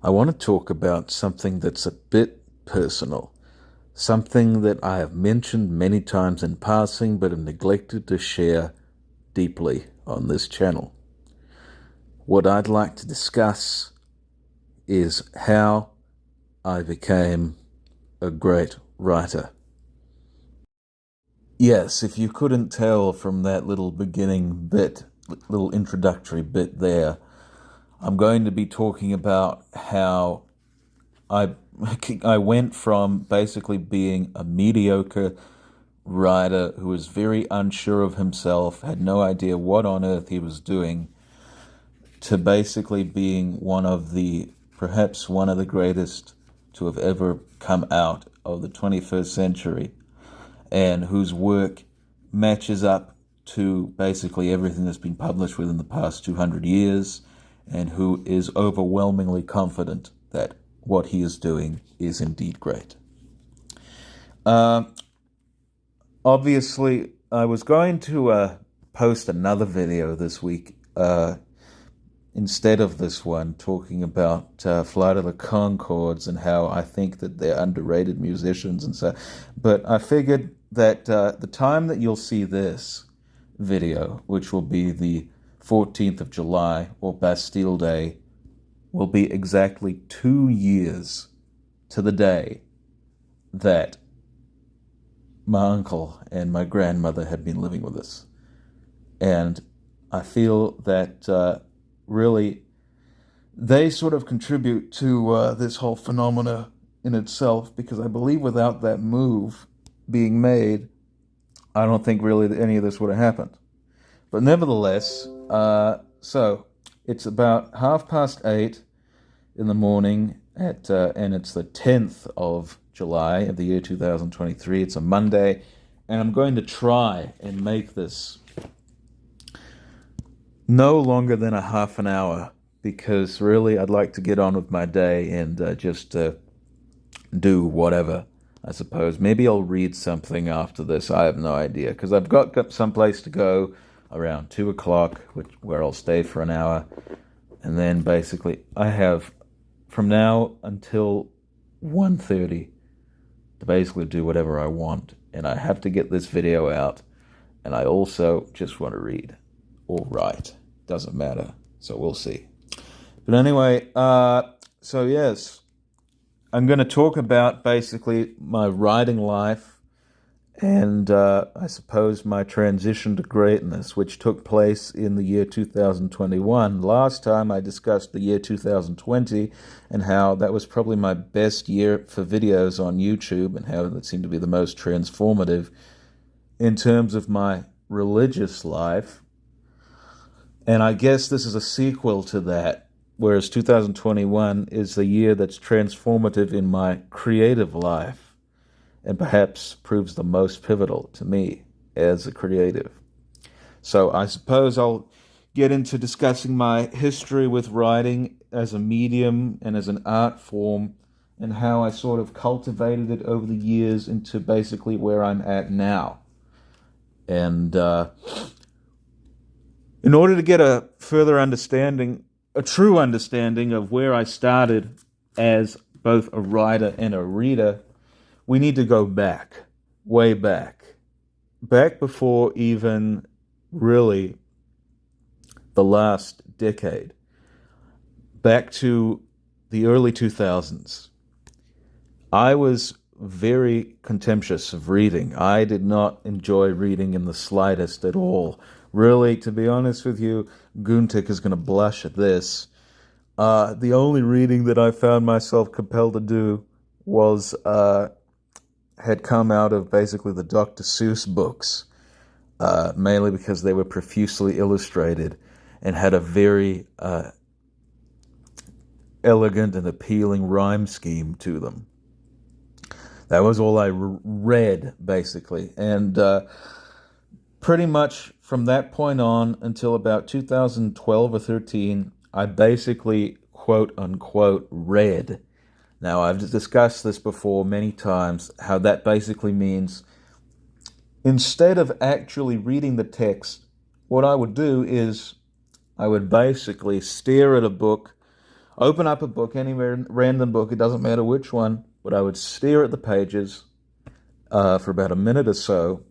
I want to talk about something that's a bit personal, something that I have mentioned many times in passing but have neglected to share deeply on this channel. What I'd like to discuss is how I became a great writer. Yes, if you couldn't tell from that little beginning bit, little introductory bit there, I'm going to be talking about how I I went from basically being a mediocre writer who was very unsure of himself, had no idea what on earth he was doing, to basically being perhaps one of the greatest to have ever come out of the 21st century, and whose work matches up to basically everything that's been published within the past 200 years, and who is overwhelmingly confident that what he is doing is indeed great. Obviously, I was going to post another video this week instead of this one, talking about Flight of the Conchords and how I think that they're underrated musicians and so. But I figured that the time that you'll see this video, which will be the 14th of July or Bastille Day, will be exactly 2 years to the day that my uncle and my grandmother had been living with us. And I feel that really they sort of contribute to this whole phenomena in itself, because I believe without that move being made, I don't think really any of this would have happened. But nevertheless, so it's about 8:30 in the morning and it's the 10th of July of the year 2023. It's a Monday, and I'm going to try and make this no longer than a half an hour, because really I'd like to get on with my day and just do whatever, I suppose. Maybe I'll read something after this. I have no idea, because I've got someplace to go around 2 o'clock, where I'll stay for an hour. And then basically I have from now until 1:30 to basically do whatever I want. And I have to get this video out. And I also just want to read or write. Doesn't matter. So we'll see. But anyway, so yes, I'm going to talk about basically my writing life and I suppose my transition to greatness, which took place in the year 2021. Last time I discussed the year 2020 and how that was probably my best year for videos on YouTube, and how that seemed to be the most transformative in terms of my religious life. And I guess this is a sequel to that, whereas 2021 is the year that's transformative in my creative life, and perhaps proves the most pivotal to me as a creative. So I suppose I'll get into discussing my history with writing as a medium and as an art form, and how I sort of cultivated it over the years into basically where I'm at now. And in order to get a further understanding, a true understanding of where I started as both a writer and a reader, we need to go back, way back before even really the last decade, back to the early 2000s. I was very contemptuous of reading. I did not enjoy reading in the slightest at all. Really, to be honest with you, Guntik is going to blush at this. The only reading that I found myself compelled to do was had come out of basically the Dr. Seuss books, mainly because they were profusely illustrated and had a very elegant and appealing rhyme scheme to them. That was all I read, basically. And pretty much from that point on until about 2012 or 13, I basically, quote unquote, read. Now, I've discussed this before many times, how that basically means instead of actually reading the text, what I would do is I would basically stare at a book open up a book, any random book, it doesn't matter which one, but I would stare at the pages for about a minute or so,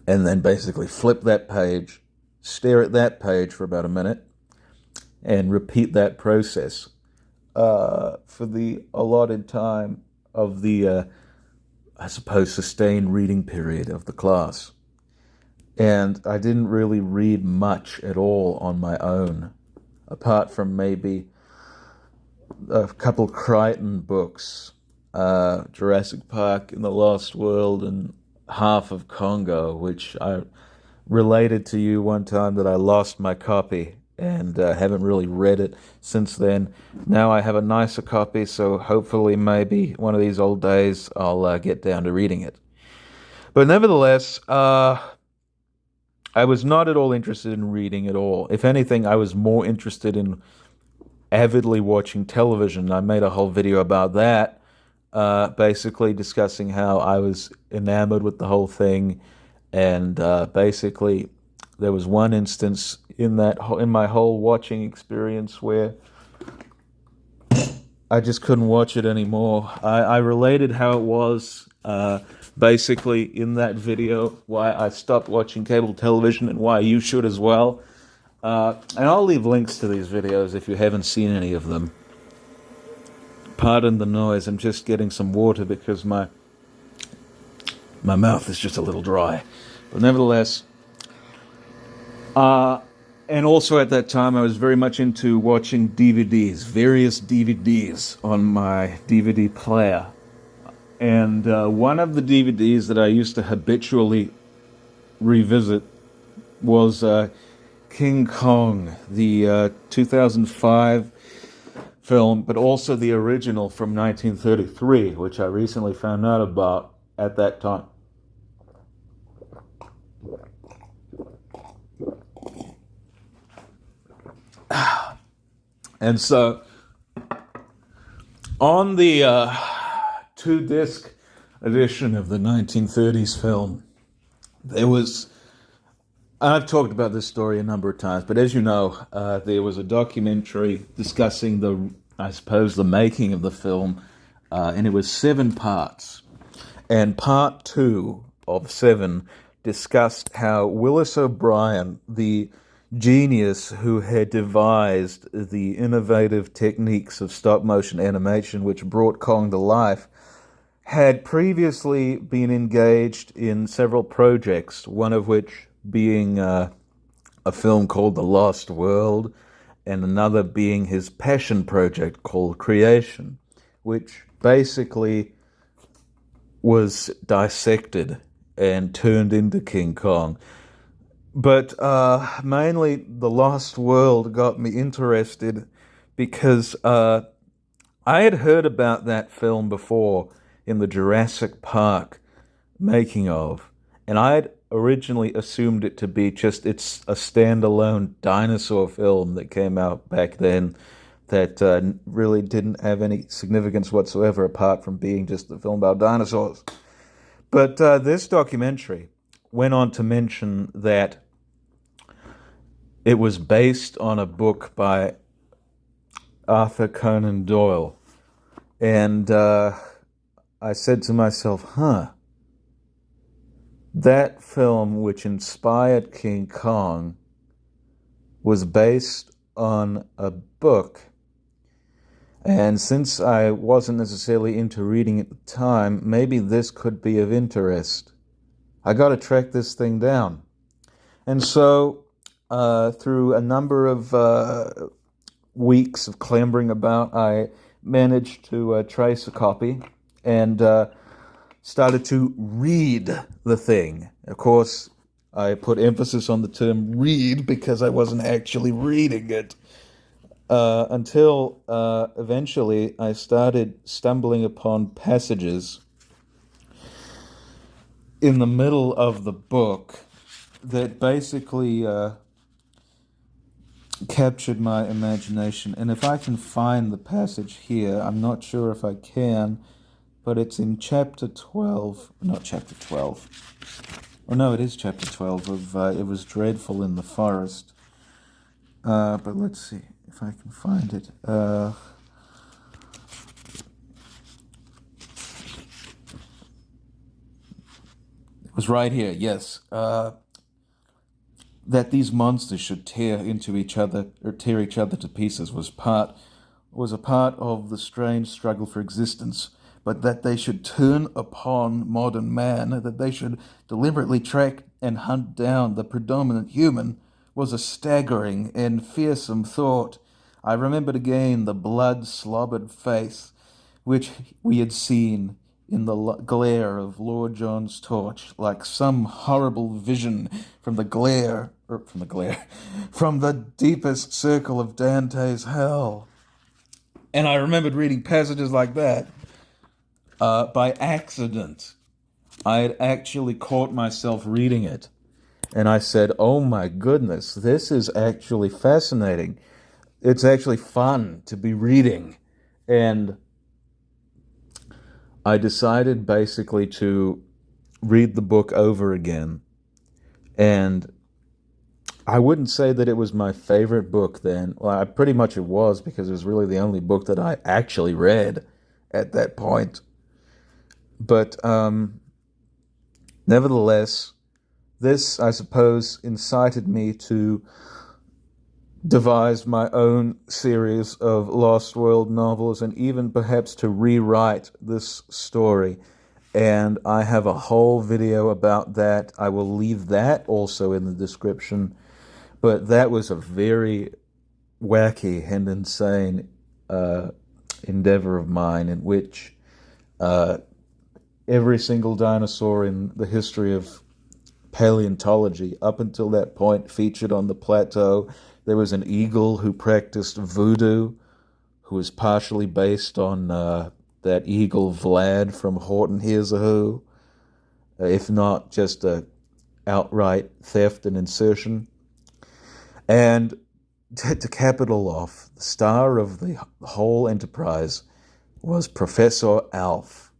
and then basically flip that page, stare at that page for about a minute, and repeat that process for the allotted time of the, I suppose, sustained reading period of the class. And I didn't really read much at all on my own, apart from maybe a couple Crichton books, Jurassic Park and the Lost World and half of Congo, which I related to you one time that I lost my copy and haven't really read it since then. Now I have a nicer copy, so hopefully maybe one of these old days I'll get down to reading it. But nevertheless, I was not at all interested in reading at all. If anything, I was more interested in avidly watching television. I made a whole video about that, basically discussing how I was enamored with the whole thing, and basically there was one instance in my whole watching experience where I just couldn't watch it anymore. I related how it was basically in that video, why I stopped watching cable television and why you should as well. And I'll leave links to these videos if you haven't seen any of them. Pardon the noise, I'm just getting some water because my mouth is just a little dry. But nevertheless, and also at that time I was very much into watching DVDs, various DVDs on my DVD player. And one of the DVDs that I used to habitually revisit was King Kong, the 2005 film, but also the original from 1933, which I recently found out about at that time. And so, on the 2-disc edition of the 1930s film, there was, I've talked about this story a number of times, but as you know, there was a documentary discussing the making of the film, and it was 7 parts. And part 2 of 7 discussed how Willis O'Brien, the genius who had devised the innovative techniques of stop-motion animation which brought Kong to life, had previously been engaged in several projects, one of which being a film called The Lost World, and another being his passion project called Creation, which basically was dissected and turned into King Kong. But mainly The Lost World got me interested because I had heard about that film before in the Jurassic Park making of, and I had originally assumed it to be it's a standalone dinosaur film that came out back then that really didn't have any significance whatsoever apart from being just a film about dinosaurs. But this documentary went on to mention that it was based on a book by Arthur Conan Doyle. And I said to myself, that film which inspired King Kong was based on a book. And since I wasn't necessarily into reading at the time, maybe this could be of interest. I got to track this thing down. And so, through a number of weeks of clambering about, I managed to trace a copy and started to read the thing. Of course, I put emphasis on the term read because I wasn't actually reading it. Until eventually I started stumbling upon passages in the middle of the book that basically captured my imagination. And if I can find the passage here, I'm not sure if I can, but it's in chapter 12, not chapter 12. Oh no, it is chapter 12 of It Was Dreadful in the Forest. But let's see if I can find it. It was right here, yes. That these monsters should tear each other to pieces was a part of the strange struggle for existence, but that they should turn upon modern man, that they should deliberately track and hunt down the predominant human, was a staggering and fearsome thought. I remembered again the blood-slobbered face which we had seen in the glare of Lord John's torch, like some horrible vision from from the deepest circle of Dante's hell. And I remembered reading passages like that by accident. I had actually caught myself reading it. And I said, oh my goodness, this is actually fascinating. It's actually fun to be reading. And I decided basically to read the book over again. And I wouldn't say that it was my favorite book then. Well, pretty much it was, because it was really the only book that I actually read at that point. But nevertheless, this, I suppose, incited me to devise my own series of Lost World novels, and even perhaps to rewrite this story. And I have a whole video about that. I will leave that also in the description. But that was a very wacky and insane endeavor of mine, in which every single dinosaur in the history of paleontology up until that point featured on the plateau. There was an eagle who practiced voodoo, who was partially based on that eagle Vlad from Horton Hears a Who, if not just a outright theft and insertion. And to cap it all off, the star of the whole enterprise was Professor Alf.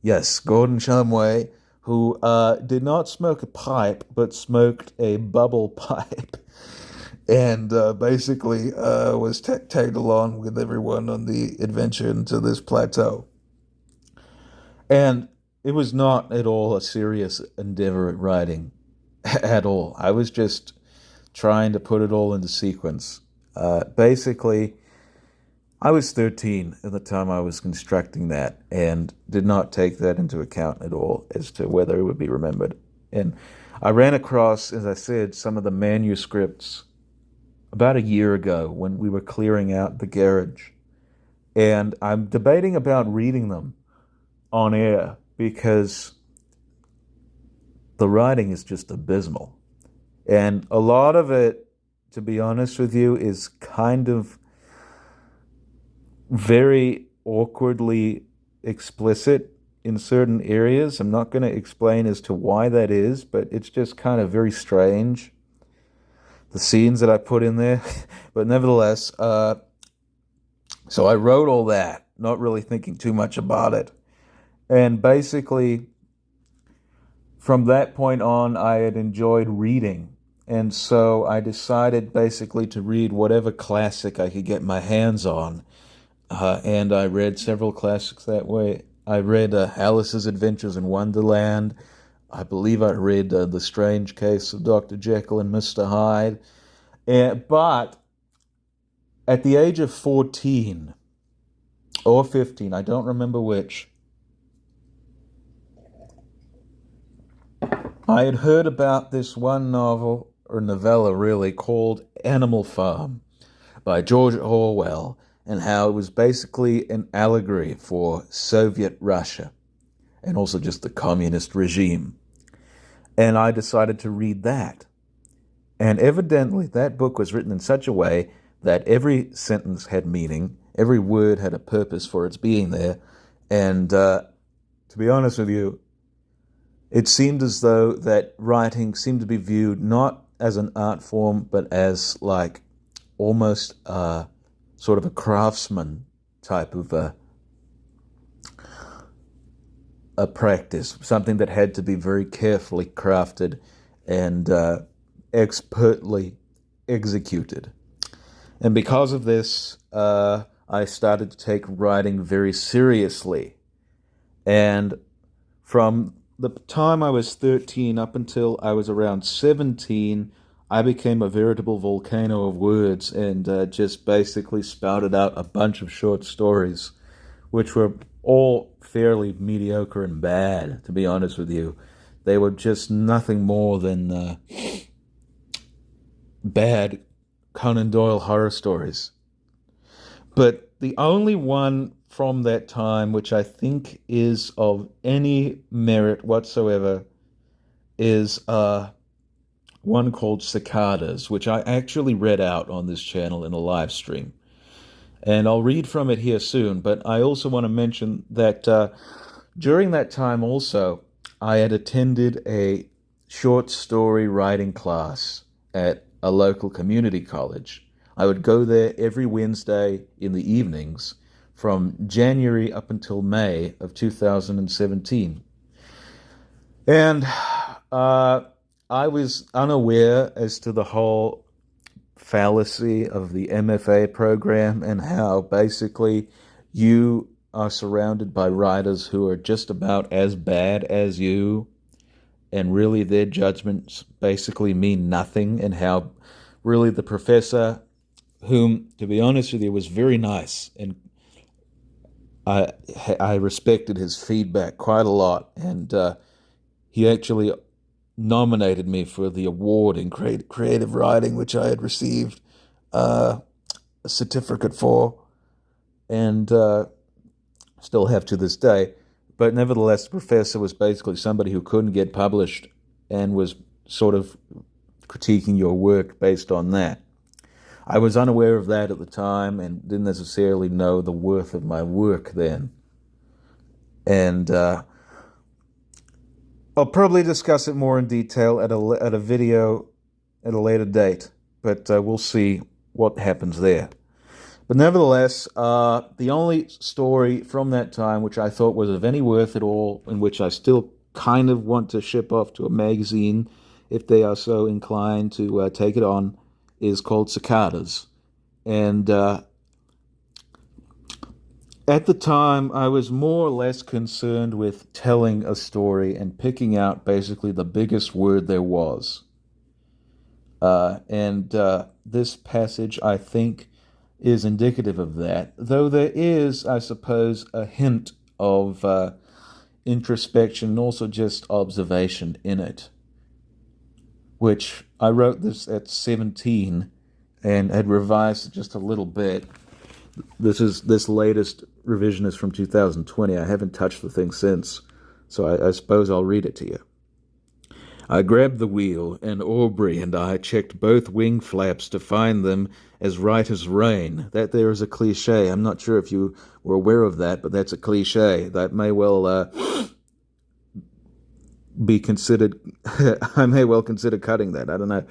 Yes, Gordon Shumway, who did not smoke a pipe, but smoked a bubble pipe. And basically was tagged along with everyone on the adventure into this plateau. And it was not at all a serious endeavor at writing, at all. I was just trying to put it all into sequence. Basically, I was 13 at the time I was constructing that, and did not take that into account at all as to whether it would be remembered. And I ran across, as I said, some of the manuscripts about a year ago when we were clearing out the garage. And I'm debating about reading them on air, because the writing is just abysmal. And a lot of it, to be honest with you, is kind of very awkwardly explicit in certain areas. I'm not going to explain as to why that is, but it's just kind of very strange, the scenes that I put in there. But nevertheless, so I wrote all that, not really thinking too much about it. And basically, from that point on, I had enjoyed reading. And so I decided basically to read whatever classic I could get my hands on. And I read several classics that way. I read Alice's Adventures in Wonderland. I believe I read The Strange Case of Dr. Jekyll and Mr. Hyde. But at the age of 14 or 15, I don't remember which, I had heard about this one novel, or novella really, called Animal Farm by George Orwell, and how it was basically an allegory for Soviet Russia and also just the communist regime. And I decided to read that. And evidently that book was written in such a way that every sentence had meaning, every word had a purpose for its being there. And to be honest with you, it seemed as though that writing seemed to be viewed not as an art form, but as like almost sort of a craftsman type of a practice, something that had to be very carefully crafted and expertly executed. And because of this, I started to take writing very seriously. And from the time I was 13 up until I was around 17, I became a veritable volcano of words and just basically spouted out a bunch of short stories, which were all fairly mediocre and bad, to be honest with you. They were just nothing more than bad Conan Doyle horror stories. But the only one from that time which I think is of any merit whatsoever is one called Cicadas, which I actually read out on this channel in a live stream. And I'll read from it here soon, but I also want to mention that during that time also, I had attended a short story writing class at a local community college. I would go there every Wednesday in the evenings from January up until May of 2017. And I was unaware as to the whole fallacy of the MFA program and how basically you are surrounded by writers who are just about as bad as you, and really their judgments basically mean nothing, and how really the professor, whom, to be honest with you, was very nice, and I respected his feedback quite a lot, and he actually nominated me for the award in creative writing, which I had received a certificate for, and still have to this day. But nevertheless, the professor was basically somebody who couldn't get published and was sort of critiquing your work based on that. I was unaware of that at the time and didn't necessarily know the worth of my work then. And I'll probably discuss it more in detail at a video at a later date, but we'll see what happens there. But nevertheless, the only story from that time which I thought was of any worth at all, and which I still kind of want to ship off to a magazine if they are so inclined to take it on, is called Cicadas. And at the time, I was more or less concerned with telling a story and picking out basically the biggest word there was. And this passage, I think, is indicative of that, though there is, I suppose, a hint of introspection and also just observation in it, which I wrote this at 17 and had revised just a little bit. This latest revision is from 2020. I haven't touched the thing since, so I suppose I'll read it to you. I grabbed the wheel, and Aubrey and I checked both wing flaps to find them as right as rain. That there is a cliche. I'm not sure if you were aware of that, but that's a cliche. That may well be considered... I may well consider cutting that. I don't know.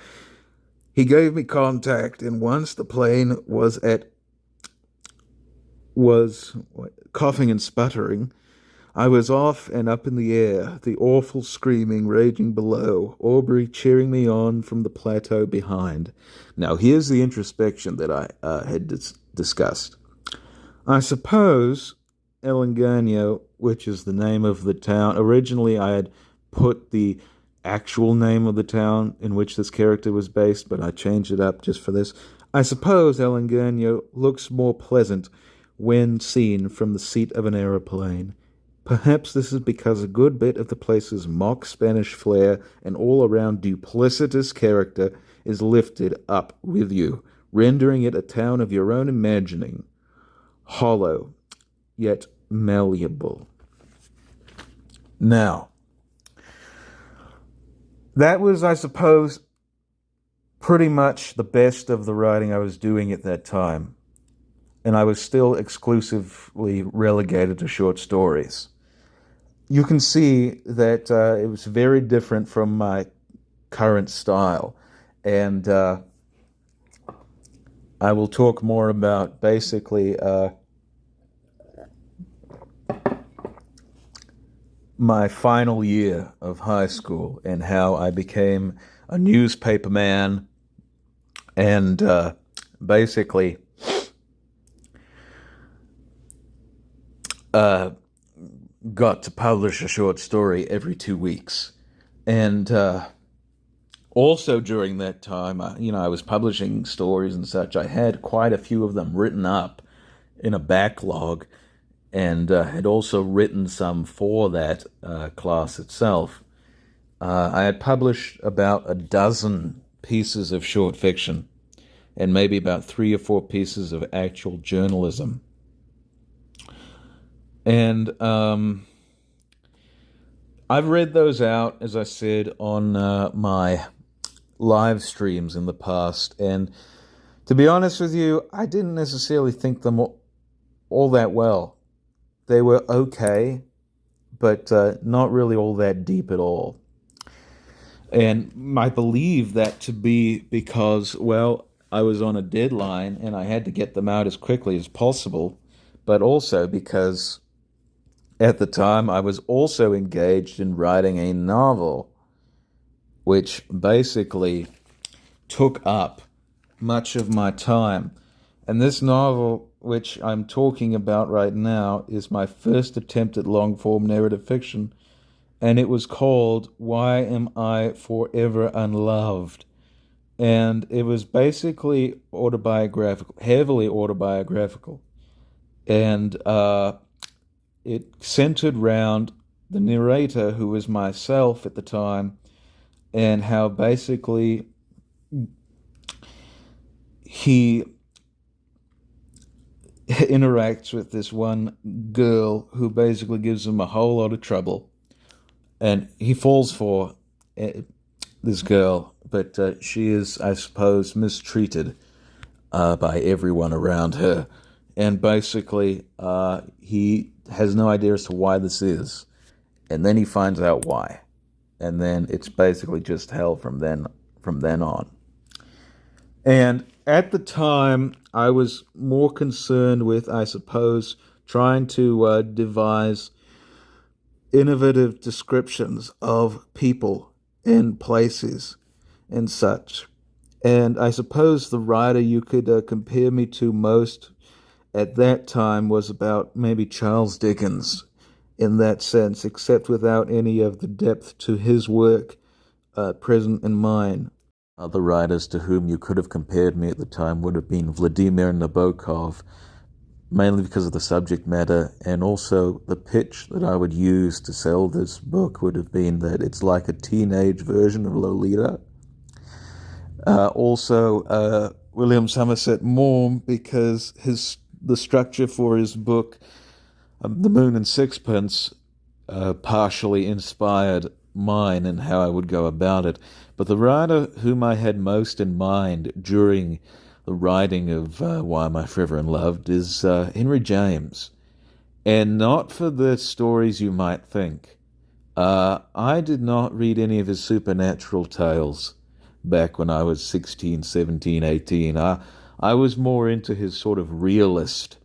He gave me contact, and once the plane was coughing and sputtering, I was off and up in the air, the awful screaming raging below, Aubrey cheering me on from the plateau behind. Now, here's the introspection that I had discussed. I suppose Elengano, which is the name of the town, originally I had put the actual name of the town in which this character was based, but I changed it up just for this. I suppose Elengano looks more pleasant when seen from the seat of an aeroplane. Perhaps this is because a good bit of the place's mock Spanish flair and all-around duplicitous character is lifted up with you, rendering it a town of your own imagining, hollow, yet malleable. Now, that was, I suppose, pretty much the best of the writing I was doing at that time, and I was still exclusively relegated to short stories. You can see that it was very different from my current style, and I will talk more about basically my final year of high school and how I became a newspaper man and basically uh, got to publish a short story every 2 weeks. And also during that time, I was publishing stories and such. I had quite a few of them written up in a backlog, and had also written some for that class itself. I had published about a dozen pieces of short fiction and maybe about 3 or 4 pieces of actual journalism. And I've read those out, as I said, on my live streams in the past. And to be honest with you, I didn't necessarily think them all that well. They were okay, but not really all that deep at all. And I believe that to be because, well, I was on a deadline and I had to get them out as quickly as possible, but also because at the time I was also engaged in writing a novel, which basically took up much of my time. And this novel, which I'm talking about right now, is my first attempt at long-form narrative fiction, and it was called Why Am I Forever Unloved? And it was basically autobiographical, heavily autobiographical. And it centered around the narrator, who was myself at the time, and how basically he interacts with this one girl who basically gives him a whole lot of trouble. And he falls for this girl, but she is, I suppose, mistreated by everyone around her. And basically, he has no idea as to why this is. And then he finds out why. And then it's basically just hell from then on. And at the time, I was more concerned with, I suppose, trying to devise innovative descriptions of people and places and such. And I suppose the writer you could compare me to most at that time was about maybe Charles Dickens in that sense, except without any of the depth to his work present in mine. Other writers to whom you could have compared me at the time would have been Vladimir Nabokov, mainly because of the subject matter, and also the pitch that I would use to sell this book would have been that it's like a teenage version of Lolita. Also, William Somerset Maugham, because the structure for his book, The Moon and Sixpence, partially inspired mine and how I would go about it. But the writer whom I had most in mind during the writing of Why Am I Forever Unloved is Henry James. And not for the stories you might think. I did not read any of his supernatural tales back when I was 16, 17, 18. I was more into his sort of realist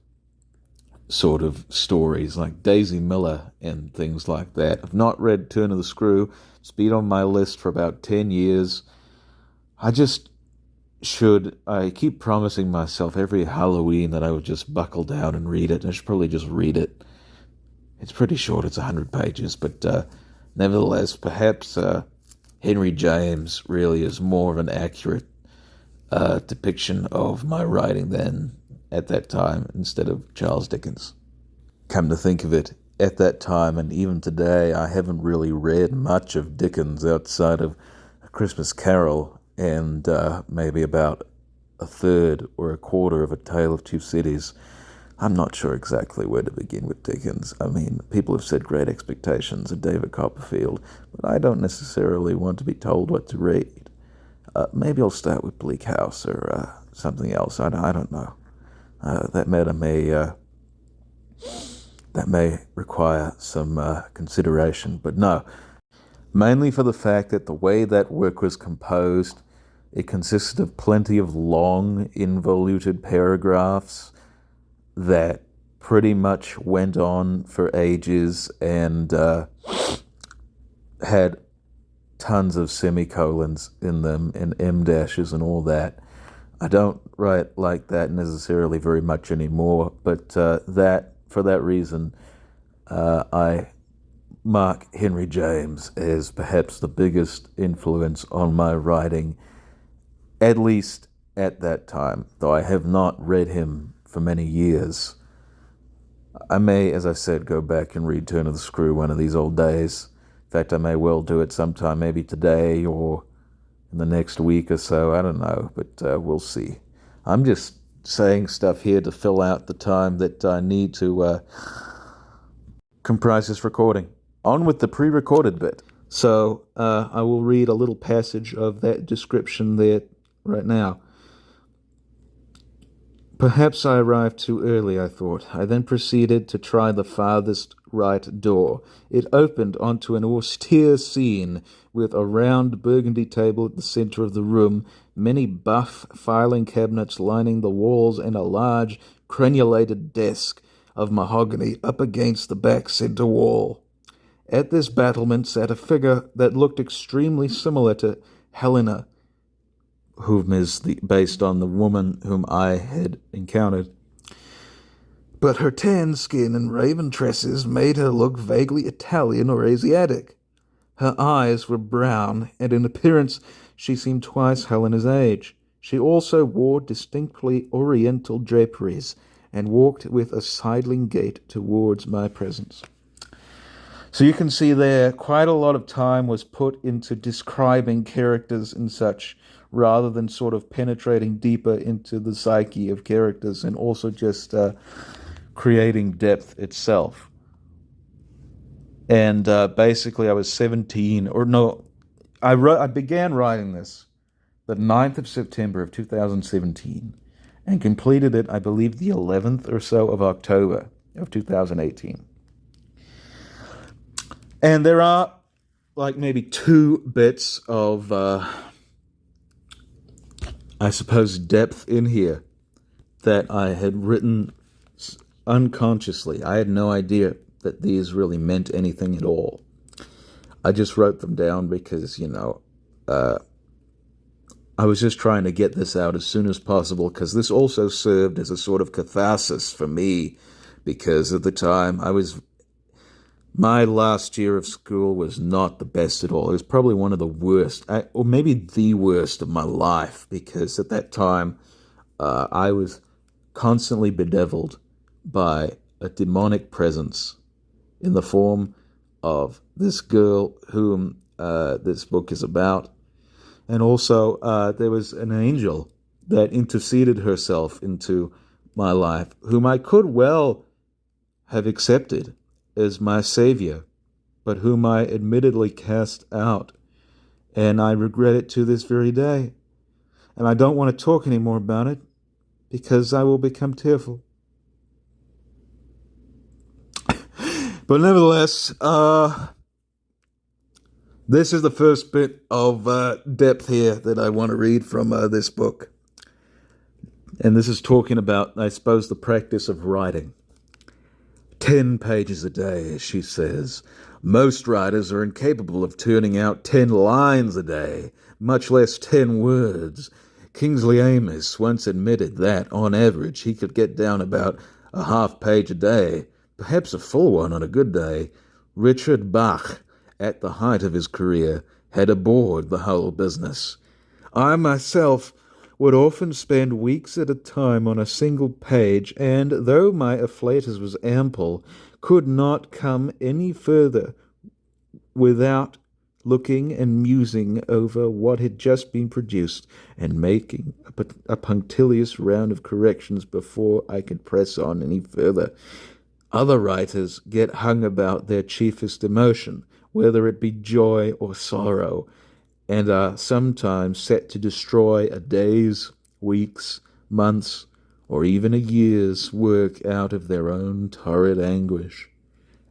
sort of stories like Daisy Miller and things like that. I've not read Turn of the Screw. It's been on my list for about 10 years. I keep promising myself every Halloween that I would just buckle down and read it. I should probably just read it. It's pretty short, it's 100 pages, but nevertheless, perhaps Henry James really is more of an accurate depiction of my writing than at that time, instead of Charles Dickens. Come to think of it, at that time and even today, I haven't really read much of Dickens outside of A Christmas Carol and maybe about a third or a quarter of A Tale of Two Cities. I'm not sure exactly where to begin with Dickens. I mean, people have said Great Expectations of David Copperfield, but I don't necessarily want to be told what to read. Maybe I'll start with Bleak House or something else. I don't know. That may require some consideration, but no. Mainly for the fact that the way that work was composed, it consisted of plenty of long, involuted paragraphs that pretty much went on for ages and had tons of semicolons in them and em dashes and all that. I don't write like that necessarily very much anymore, but that for that reason, I mark Henry James as perhaps the biggest influence on my writing, at least at that time, though I have not read him for many years. I may, as I said, go back and read Turn of the Screw one of these old days. In fact, I may well do it sometime, maybe today or in the next week or so. I don't know, but we'll see. I'm just saying stuff here to fill out the time that I need to comprise this recording. On with the pre-recorded bit. So I will read a little passage of that description there right now. Perhaps I arrived too early, I thought. I then proceeded to try the farthest right door. It opened onto an austere scene with a round burgundy table at the center of the room, many buff filing cabinets lining the walls, and a large crenulated desk of mahogany up against the back center wall. At this battlement sat a figure that looked extremely similar to Helena, whom is based on the woman whom I had encountered. But her tan skin and raven tresses made her look vaguely Italian or Asiatic. Her eyes were brown, and in appearance she seemed twice Helena's age. She also wore distinctly oriental draperies and walked with a sidling gait towards my presence. So you can see there quite a lot of time was put into describing characters and such, rather than sort of penetrating deeper into the psyche of characters and also just creating depth itself. And basically I was 17, or no, I began writing this the 9th of September of 2017 and completed it, I believe, the 11th or so of October of 2018. And there are like maybe 2 bits of I suppose, depth in here that I had written unconsciously. I had no idea that these really meant anything at all. I just wrote them down because, I was just trying to get this out as soon as possible, because this also served as a sort of catharsis for me, because at the time my last year of school was not the best at all. It was probably one of the worst, or maybe the worst of my life, because at that time I was constantly bedeviled by a demonic presence in the form of this girl whom this book is about. And also there was an angel that interceded herself into my life, whom I could well have accepted as my savior, but whom I admittedly cast out, and I regret it to this very day. And I don't want to talk any more about it, because I will become tearful. But nevertheless, this is the first bit of depth here that I want to read from this book. And this is talking about, I suppose, the practice of writing. 10 pages a day, she says. Most writers are incapable of turning out 10 lines a day, much less 10 words. Kingsley Amis once admitted that, on average, he could get down about a half page a day, perhaps a full one on a good day. Richard Bach, at the height of his career, had abhorred the whole business. I myself would often spend weeks at a time on a single page, and, though my afflatus was ample, could not come any further without looking and musing over what had just been produced, and making a punctilious round of corrections before I could press on any further. Other writers get hung about their chiefest emotion, whether it be joy or sorrow, and are sometimes set to destroy a day's, weeks', months', or even a year's work out of their own torrid anguish.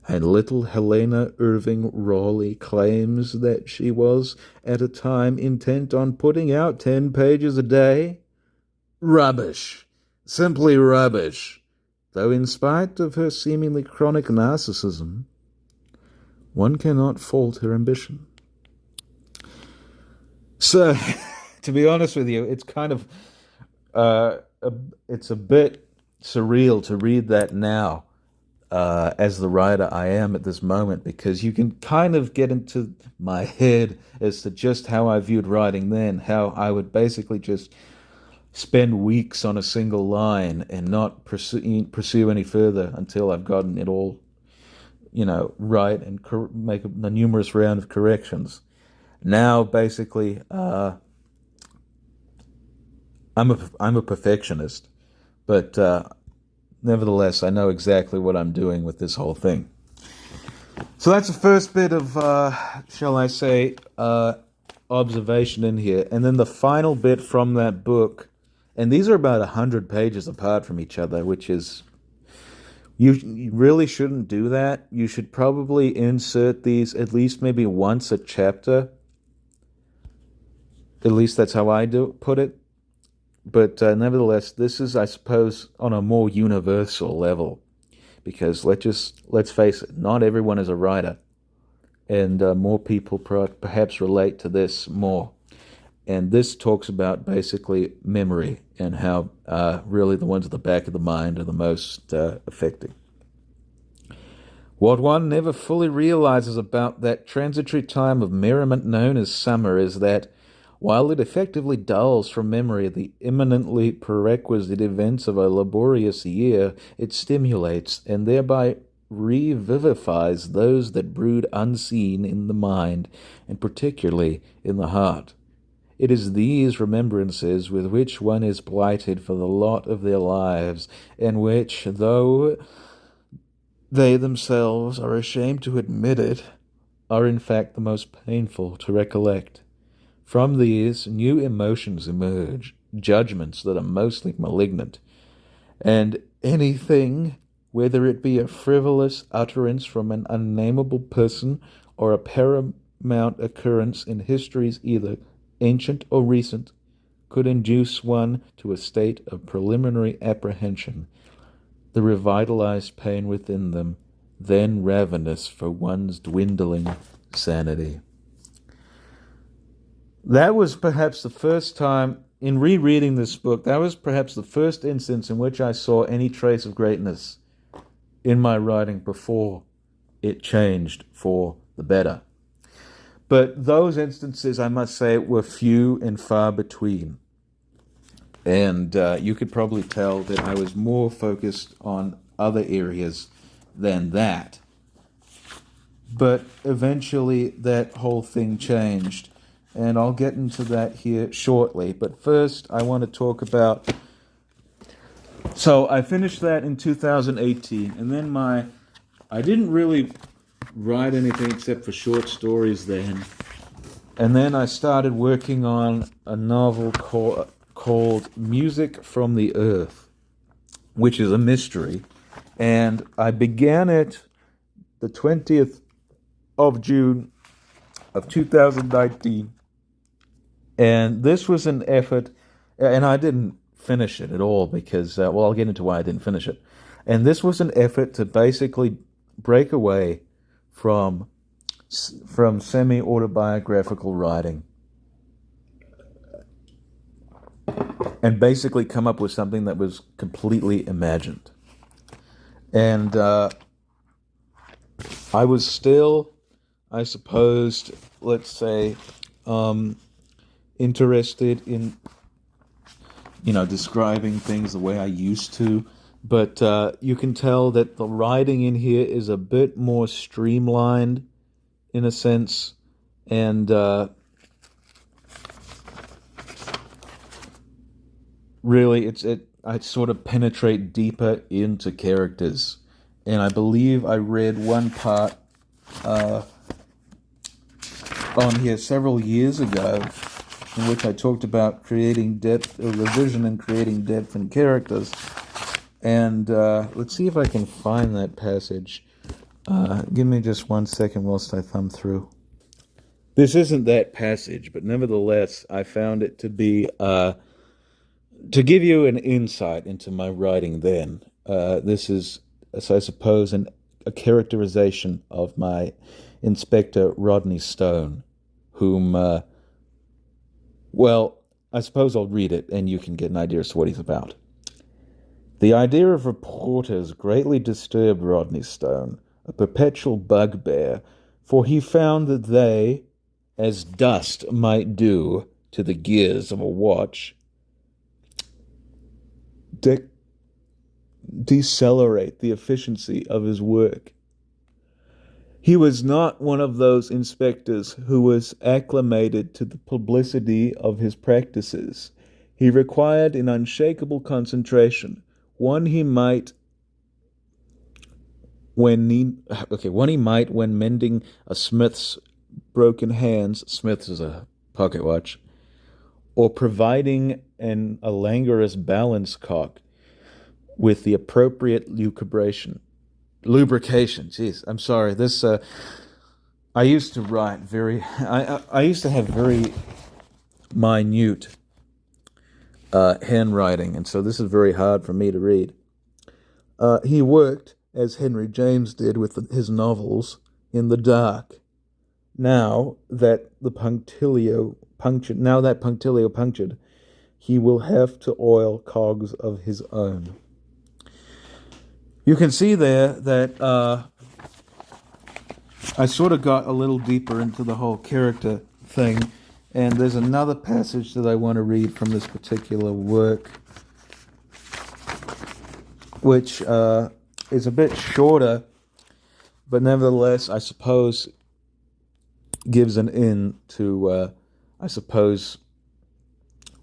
And little Helena Irving Raleigh claims that she was, at a time, intent on putting out 10 pages a day. Rubbish. Simply rubbish. Though in spite of her seemingly chronic narcissism, one cannot fault her ambition. So, to be honest with you, it's kind of a, it's a bit surreal to read that now, as the writer I am at this moment, because you can kind of get into my head as to just how I viewed writing then, how I would basically just spend weeks on a single line and not pursue any further until I've gotten it all, right, and make a numerous round of corrections. Now, basically, I'm a perfectionist, but nevertheless, I know exactly what I'm doing with this whole thing. So that's the first bit of, shall I say, observation in here, and then the final bit from that book. And these are about 100 pages apart from each other, which is, you really shouldn't do that. You should probably insert these at least maybe once a chapter. At least that's how I put it. But nevertheless, this is, I suppose, on a more universal level. Because let's face it, not everyone is a writer. And more people perhaps relate to this more. And this talks about basically memory and how really the ones at the back of the mind are the most affecting. What one never fully realizes about that transitory time of merriment known as summer is that, while it effectively dulls from memory the imminently prerequisite events of a laborious year, it stimulates and thereby revivifies those that brood unseen in the mind, and particularly in the heart. It is these remembrances with which one is blighted for the lot of their lives, and which, though they themselves are ashamed to admit it, are in fact the most painful to recollect. From these, new emotions emerge, judgments that are mostly malignant, and anything, whether it be a frivolous utterance from an unnameable person or a paramount occurrence in histories either ancient or recent, could induce one to a state of preliminary apprehension, the revitalized pain within them, then ravenous for one's dwindling sanity. That was perhaps the first time, in rereading this book, that was perhaps the first instance in which I saw any trace of greatness in my writing before it changed for the better. But those instances, I must say, were few and far between. And you could probably tell that I was more focused on other areas than that. But eventually that whole thing changed. And I'll get into that here shortly. But first, I want to talk about... So I finished that in 2018. And then I didn't really write anything except for short stories then. And then I started working on a novel called Music from the Earth, which is a mystery. And I began it the 20th of June of 2019. And this was an effort, and I didn't finish it at all because, I'll get into why I didn't finish it. And this was an effort to basically break away from semi-autobiographical writing and basically come up with something that was completely imagined. And I was still, I suppose, let's say, interested in, describing things the way I used to. But you can tell that the writing in here is a bit more streamlined, in a sense, and really, I sort of penetrate deeper into characters. And I believe I read one part on here several years ago, in which I talked about creating depth, or revision and creating depth in characters. And let's see if I can find that passage. Give me just 1 second whilst I thumb through. This isn't that passage, but nevertheless, I found it to be, to give you an insight into my writing then. This is, I suppose, a characterization of my Inspector Rodney Stone, whom, I suppose I'll read it and you can get an idea as to what he's about. The idea of reporters greatly disturbed Rodney Stone, a perpetual bugbear, for he found that they, as dust might do to the gears of a watch, decelerate the efficiency of his work. He was not one of those inspectors who was acclimated to the publicity of his practices. He required an unshakable concentration, one he might when mending a smith's broken hands. Smith's is a pocket watch, or providing a languorous balance cock with the appropriate lubrication. Jeez, I'm sorry. This I used to write very. I used to have very minute handwriting, and so this is very hard for me to read. He worked, as Henry James did with his novels, in the dark. Now that punctilio punctured, he will have to oil cogs of his own. You can see there that I sort of got a little deeper into the whole character thing, and there's another passage that I want to read from this particular work, which is a bit shorter, but nevertheless, I suppose, gives an in to,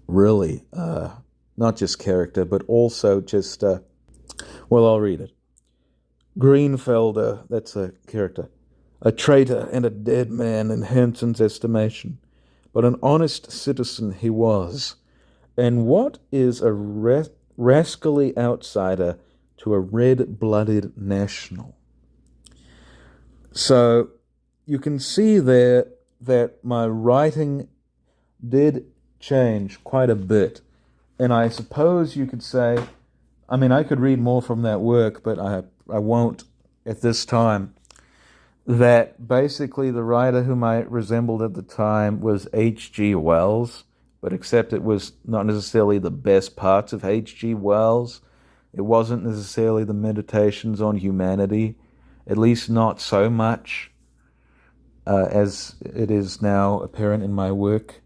really, not just character, but also just, I'll read it. Greenfelder, that's a character, a traitor and a dead man in Hanson's estimation, but an honest citizen he was. And what is a rascally outsider to a red-blooded national? So you can see there that my writing did change quite a bit. And I suppose you could say, I could read more from that work, but I won't at this time, that basically the writer whom I resembled at the time was H.G. Wells, but except it was not necessarily the best parts of H.G. Wells. It wasn't necessarily the Meditations on Humanity, at least not so much as it is now apparent in my work,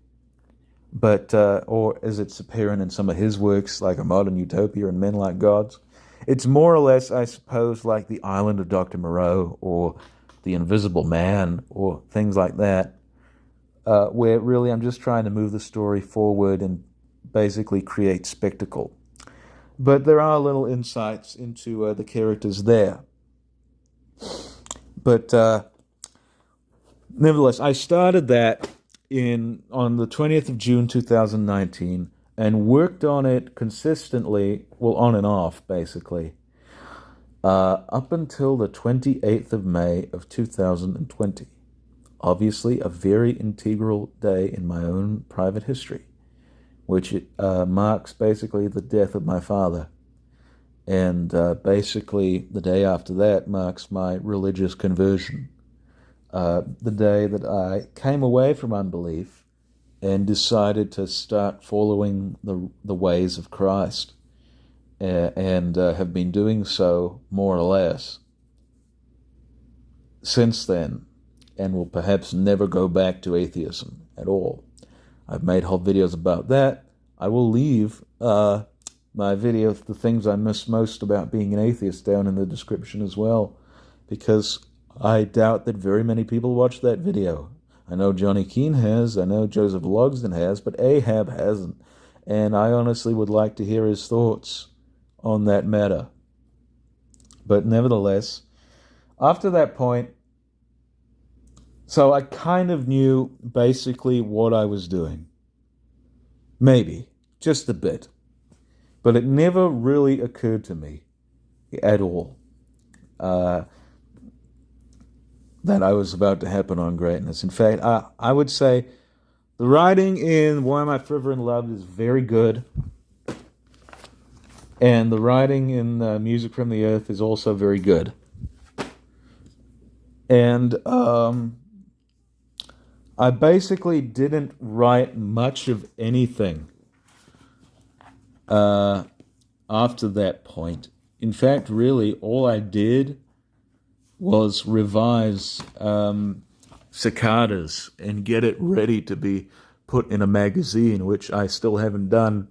but or as it's apparent in some of his works, like A Modern Utopia and Men Like Gods. It's more or less, I suppose, like The Island of Dr. Moreau or The Invisible Man or things like that, where really I'm just trying to move the story forward and basically create spectacle. But there are little insights into the characters there. But nevertheless, I started that on the 20th of June 2019 and worked on it consistently, on and off, basically, up until the 28th of May of 2020. Obviously, a very integral day in my own private history, which marks basically the death of my father. And basically, the day after that marks my religious conversion. The day that I came away from unbelief and decided to start following the ways of Christ, and have been doing so more or less since then, and will perhaps never go back to atheism at all. I've made whole videos about that. I will leave my video of the things I miss most about being an atheist down in the description as well, because I doubt that very many people watch that video. I know Johnny Keene has, I know Joseph Logsdon has, but Ahab hasn't. And I honestly would like to hear his thoughts on that matter. But nevertheless, after that point, so I kind of knew basically what I was doing. Maybe, just a bit. But it never really occurred to me at all that I was about to happen on Greatness. In fact, I would say the writing in Why Am I Forever in Love is very good. And the writing in Music from the Earth is also very good. And I basically didn't write much of anything after that point. In fact, really, all I did was revise Cicadas and get it ready to be put in a magazine, which I still haven't done.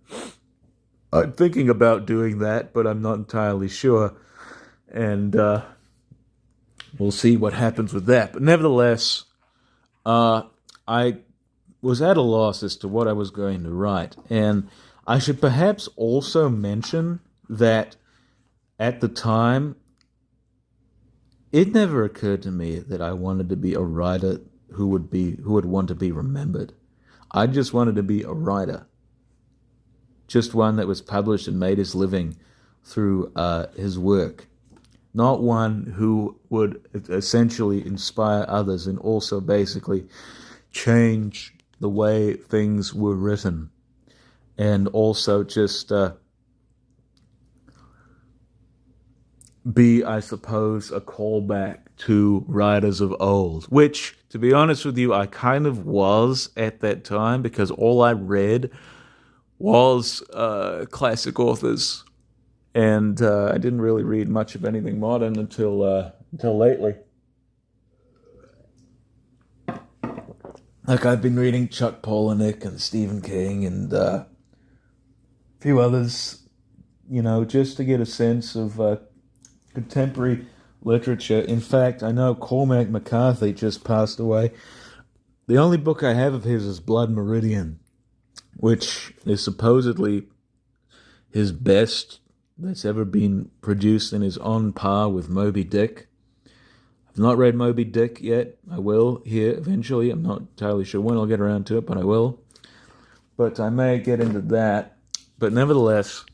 I'm thinking about doing that, but I'm not entirely sure. And we'll see what happens with that. But nevertheless, I was at a loss as to what I was going to write. And I should perhaps also mention that at the time, it never occurred to me that I wanted to be a writer who would want to be remembered. I just wanted to be a writer. Just one that was published and made his living through his work. Not one who would essentially inspire others and also basically change the way things were written. And also just be, I suppose, a callback to writers of old, which, to be honest with you, I kind of was at that time, because all I read was classic authors, and I didn't really read much of anything modern until lately. Like, I've been reading Chuck Palahniuk and Stephen King and a few others, just to get a sense of contemporary literature. In fact, I know Cormac McCarthy just passed away. The only book I have of his is Blood Meridian, which is supposedly his best that's ever been produced and is on par with Moby Dick. I've not read Moby Dick yet. I will here eventually. I'm not entirely sure when I'll get around to it, but I will. But I may get into that. But nevertheless,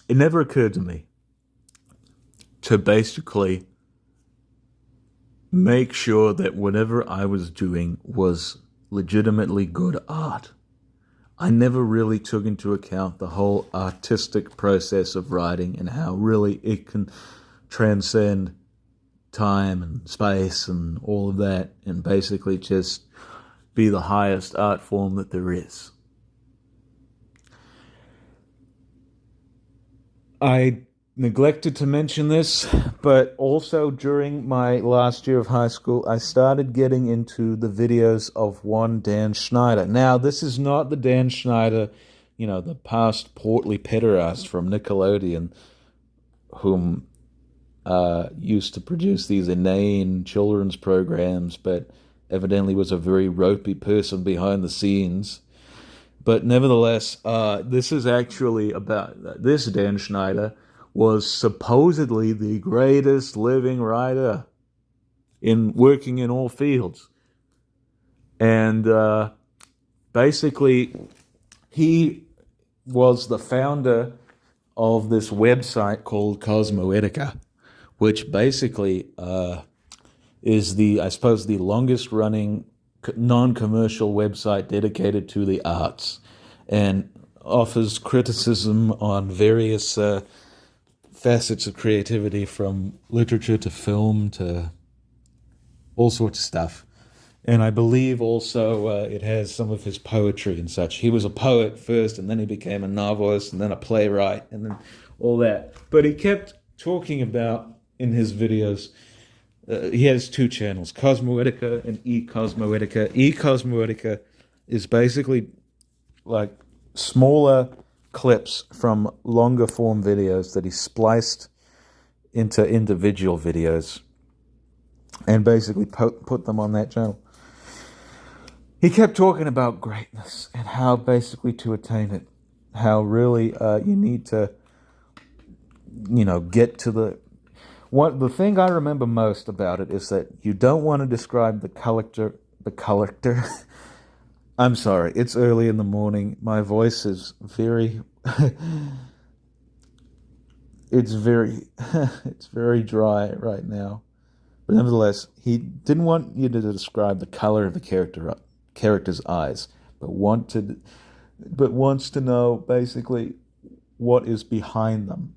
it never occurred to me to basically make sure that whatever I was doing was legitimately good art. I never really took into account the whole artistic process of writing and how really it can transcend time and space and all of that, and basically just be the highest art form that there is. I neglected to mention this, but also during my last year of high school, I started getting into the videos of one Dan Schneider. Now, this is not the Dan Schneider, the past portly pederast from Nickelodeon, whom used to produce these inane children's programs, but evidently was a very ropey person behind the scenes. But nevertheless, this is actually about this Dan Schneider was supposedly the greatest living writer working in all fields. And basically, he was the founder of this website called Cosmoetica, which basically is I suppose, the longest running non-commercial website dedicated to the arts, and offers criticism on various facets of creativity, from literature to film to all sorts of stuff. And I believe also it has some of his poetry and such. He was a poet first, and then he became a novelist, and then a playwright, and then all that. But he kept talking about, in his videos, he has two channels, Cosmoetica and eCosmoetica. eCosmoetica is basically like smaller clips from longer form videos that he spliced into individual videos and basically put them on that channel. He kept talking about greatness and how basically to attain it, how really you need to, get to the thing I remember most about it is that you don't want to describe the collector. I'm sorry, it's early in the morning. My voice is very, it's very dry right now. But nevertheless, he didn't want you to describe the color of the character's eyes, but wants to know basically what is behind them.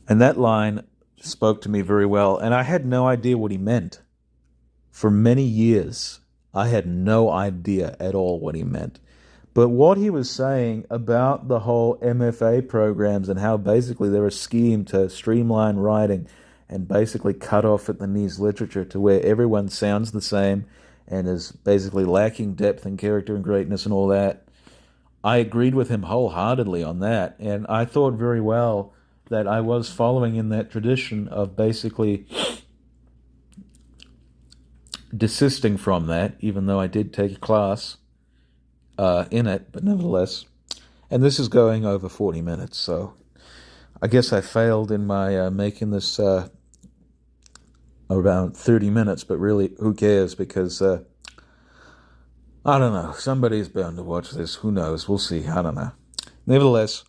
And that line spoke to me very well, and I had no idea what he meant. For many years, I had no idea at all what he meant. But what he was saying about the whole MFA programs and how basically they're a scheme to streamline writing and basically cut off at the knees literature to where everyone sounds the same and is basically lacking depth and character and greatness and all that. I agreed with him wholeheartedly on that, and I thought very well that I was following in that tradition of basically desisting from that, even though I did take a class in it, but nevertheless. And this is going over 40 minutes, so I guess I failed in my making this around 30 minutes, but really, who cares, because I don't know, somebody's bound to watch this, who knows, we'll see, I don't know. Nevertheless,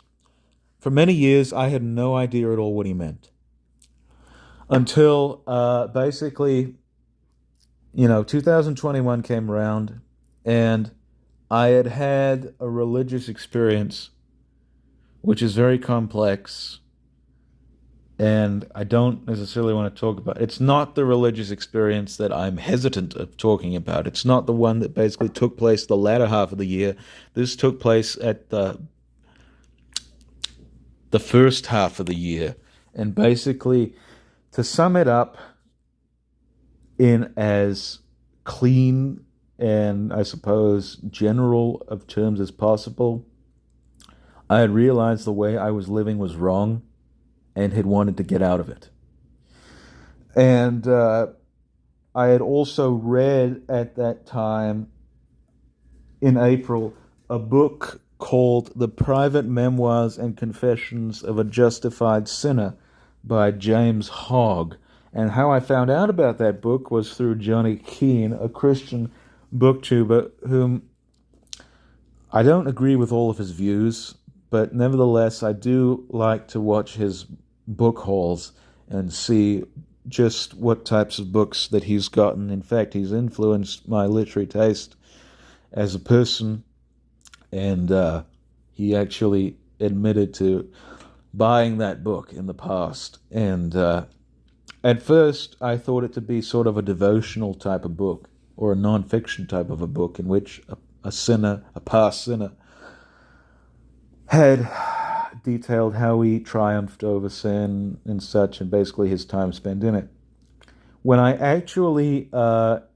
for many years, I had no idea at all what he meant. Until basically, 2021 came around, and I had had a religious experience, which is very complex, and I don't necessarily want to talk about. It's not the religious experience that I'm hesitant of talking about. It's not the one that basically took place the latter half of the year. This took place at the first half of the year. And basically, to sum it up in as clean and, I suppose, general of terms as possible, I had realized the way I was living was wrong and had wanted to get out of it. And I had also read at that time, in April, a book called The Private Memoirs and Confessions of a Justified Sinner by James Hogg. And how I found out about that book was through Johnny Keane, a Christian booktuber whom I don't agree with all of his views, but nevertheless I do like to watch his book hauls and see just what types of books that he's gotten. In fact, he's influenced my literary taste as a person, and he actually admitted to buying that book in the past. And at first, I thought it to be sort of a devotional type of book, or a non-fiction type of a book, in which a sinner, a past sinner, had detailed how he triumphed over sin and such, and basically his time spent in it. When I actually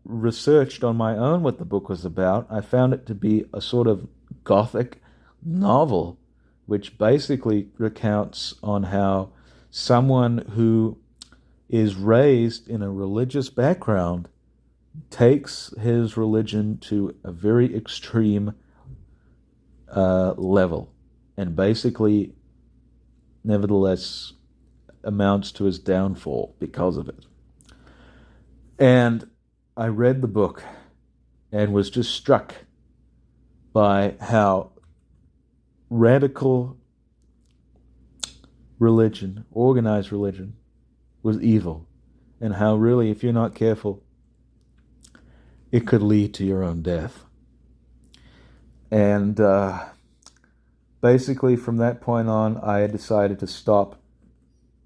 researched on my own what the book was about, I found it to be a sort of gothic novel, which basically recounts on how someone who is raised in a religious background takes his religion to a very extreme level, and basically, nevertheless, amounts to his downfall because of it. And I read the book and was just struck by how radical religion, organized religion, was evil, and how really, if you're not careful, it could lead to your own death. And basically, from that point on, I had decided to stop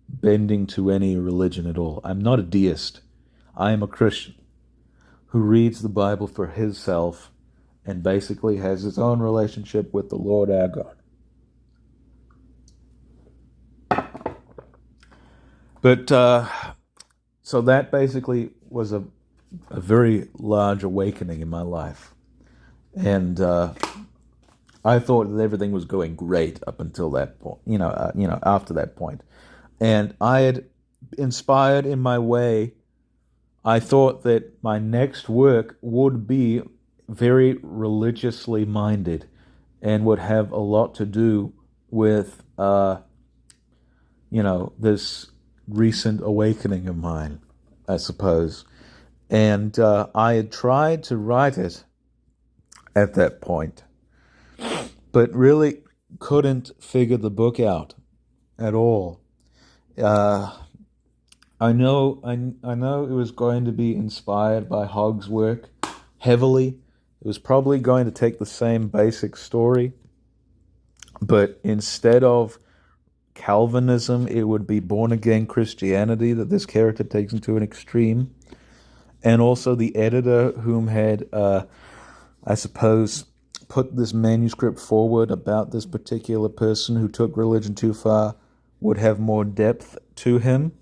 bending to any religion at all. I'm not a deist. I am a Christian who reads the Bible for himself and basically has his own relationship with the Lord our God. But so that basically was a very large awakening in my life. And I thought that everything was going great up until that point, after that point. And I had inspired in my way. I thought that my next work would be very religiously minded and would have a lot to do with, this recent awakening of mine, I suppose. And I had tried to write it at that point, but really couldn't figure the book out at all. I know it was going to be inspired by Hogg's work heavily. It was probably going to take the same basic story, but instead of Calvinism, it would be born-again Christianity that this character takes into an extreme. And also the editor, whom had, I suppose, put this manuscript forward about this particular person who took religion too far would have more depth to him.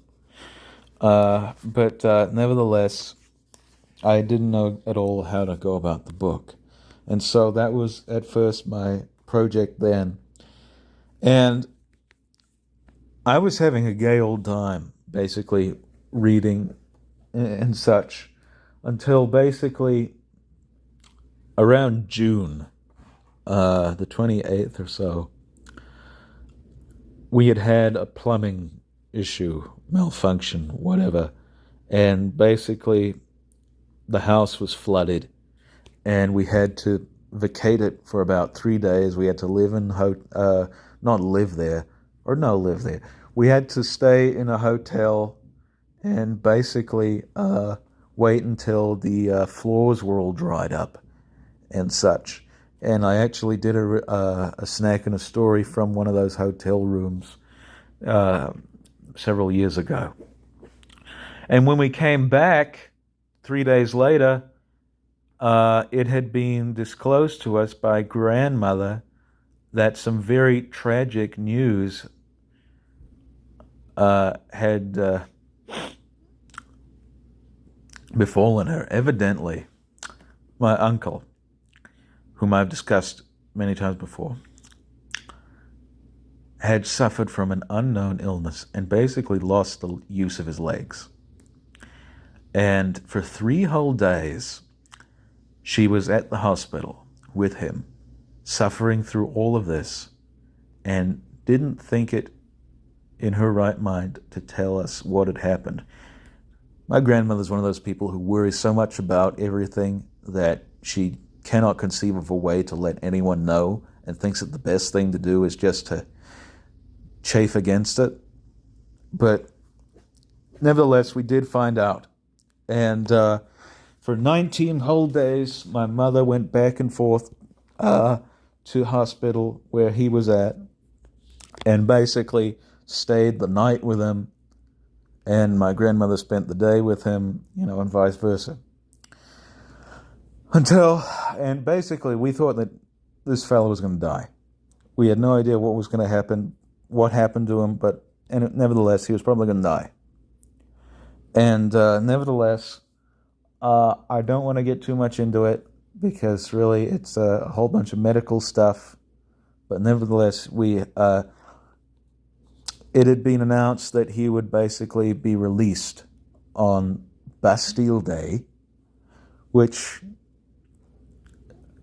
But nevertheless, I didn't know at all how to go about the book. And so that was at first my project then. And I was having a gay old time, basically, reading and such, until basically around June, the 28th or so, we had a plumbing issue, malfunction, whatever, and basically the house was flooded, and we had to vacate it for about 3 days. We had to live in live there. We had to stay in a hotel and basically wait until the floors were all dried up and such. And I actually did a snack and a story from one of those hotel rooms several years ago. And when we came back 3 days later, it had been disclosed to us by grandmother that some very tragic news had befallen her. Evidently, my uncle, whom I've discussed many times before, had suffered from an unknown illness and basically lost the use of his legs. And for 3 whole days, she was at the hospital with him, suffering through all of this, and didn't think it in her right mind to tell us what had happened. My grandmother's one of those people who worries so much about everything that she cannot conceive of a way to let anyone know, and thinks that the best thing to do is just to chafe against it. But nevertheless, we did find out. And for 19 whole days, my mother went back and forth to hospital where he was at, and basically stayed the night with him, and my grandmother spent the day with him, and vice versa. And basically we thought that this fellow was going to die. We had no idea what was going to happen, what happened to him, and nevertheless, he was probably going to die. And nevertheless, I don't want to get too much into it, because really it's a whole bunch of medical stuff. But nevertheless, it had been announced that he would basically be released on Bastille Day, which,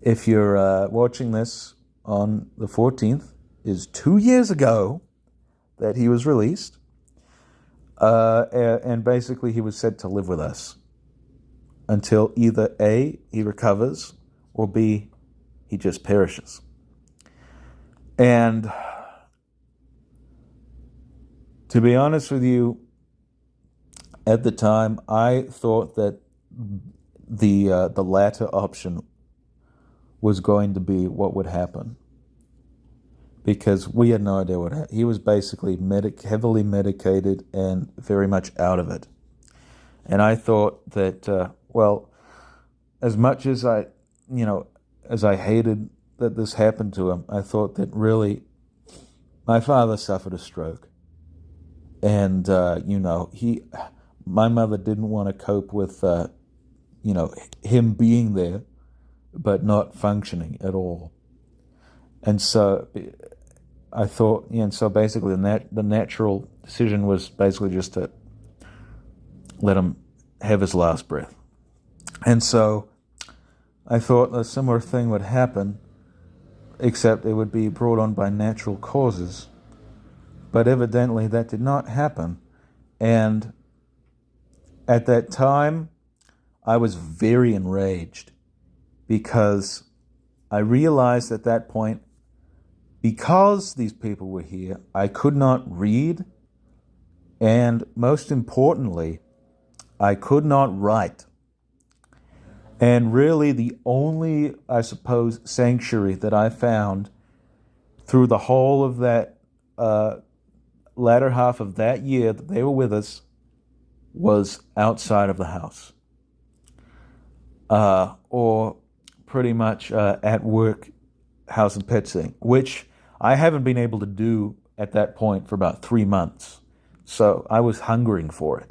if you're watching this on the 14th, is 2 years ago that he was released. And basically he was said to live with us until either A, he recovers, or B, he just perishes. And to be honest with you, at the time, I thought that the latter option was going to be what would happen, because we had no idea what happened. He was basically heavily medicated and very much out of it. And I thought that, as much as I hated that this happened to him, I thought that really my father suffered a stroke. And, my mother didn't want to cope with, him being there, but not functioning at all. And so I thought, and so basically the natural decision was basically just to let him have his last breath. And so I thought a similar thing would happen, except it would be brought on by natural causes. But evidently that did not happen. And at that time, I was very enraged, because I realized at that point, because these people were here, I could not read, and most importantly, I could not write. And really the only, I suppose, sanctuary that I found through the whole of that latter half of that year that they were with us was outside of the house, or pretty much at work house and pet sitting, which I haven't been able to do at that point for about 3 months. So I was hungering for it.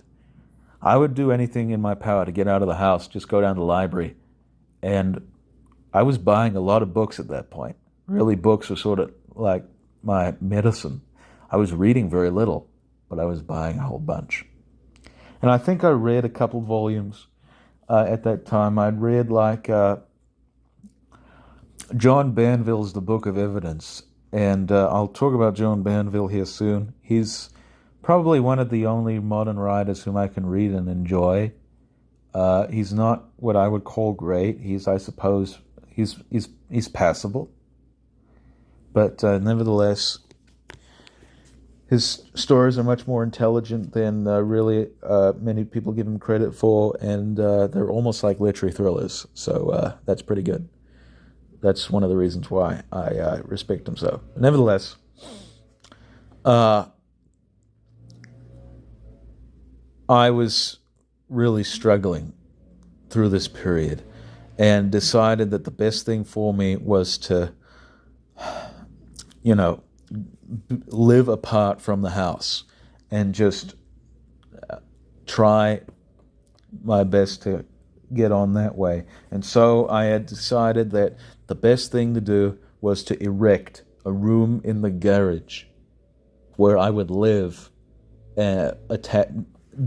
I would do anything in my power to get out of the house, just go down to the library. And I was buying a lot of books at that point. Really, books were sort of like my medicine. I was reading very little, but I was buying a whole bunch. And I think I read a couple volumes at that time. I'd read like John Banville's The Book of Evidence. And I'll talk about John Banville here soon. He's probably one of the only modern writers whom I can read and enjoy. He's not what I would call great. I suppose, he's passable. But nevertheless, his stories are much more intelligent than really many people give him credit for, and they're almost like literary thrillers. So that's pretty good. That's one of the reasons why I respect him so. Nevertheless, I was really struggling through this period and decided that the best thing for me was to, live apart from the house and just try my best to get on that way. And so I had decided that the best thing to do was to erect a room in the garage where I would live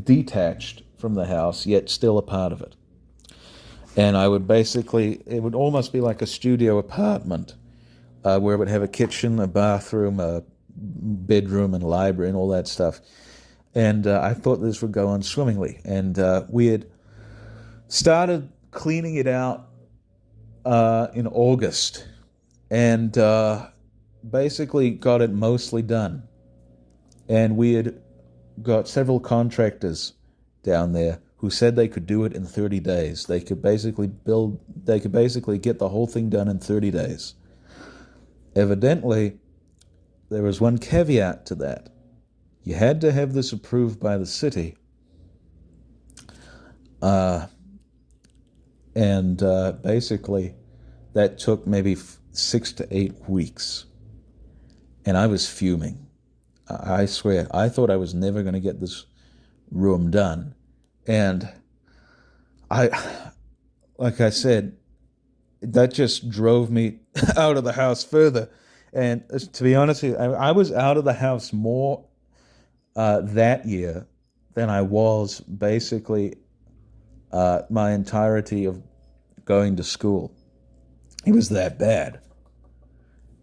detached from the house, yet still a part of it. And I would it would almost be like a studio apartment, where it would have a kitchen, a bathroom, a bedroom, and library, and all that stuff. And I thought this would go on swimmingly. And we had started cleaning it out in August, and basically got it mostly done. And we had got several contractors down there who said they could do it in 30 days. They could basically get the whole thing done in 30 days. Evidently, there was one caveat to that. You had to have this approved by the city. And basically, that took maybe 6 to 8 weeks. And I was fuming. I swear, I thought I was never going to get this room done. And like I said, that just drove me out of the house further. And to be honest with you, I was out of the house more that year than I was basically my entirety of going to school. It was that bad.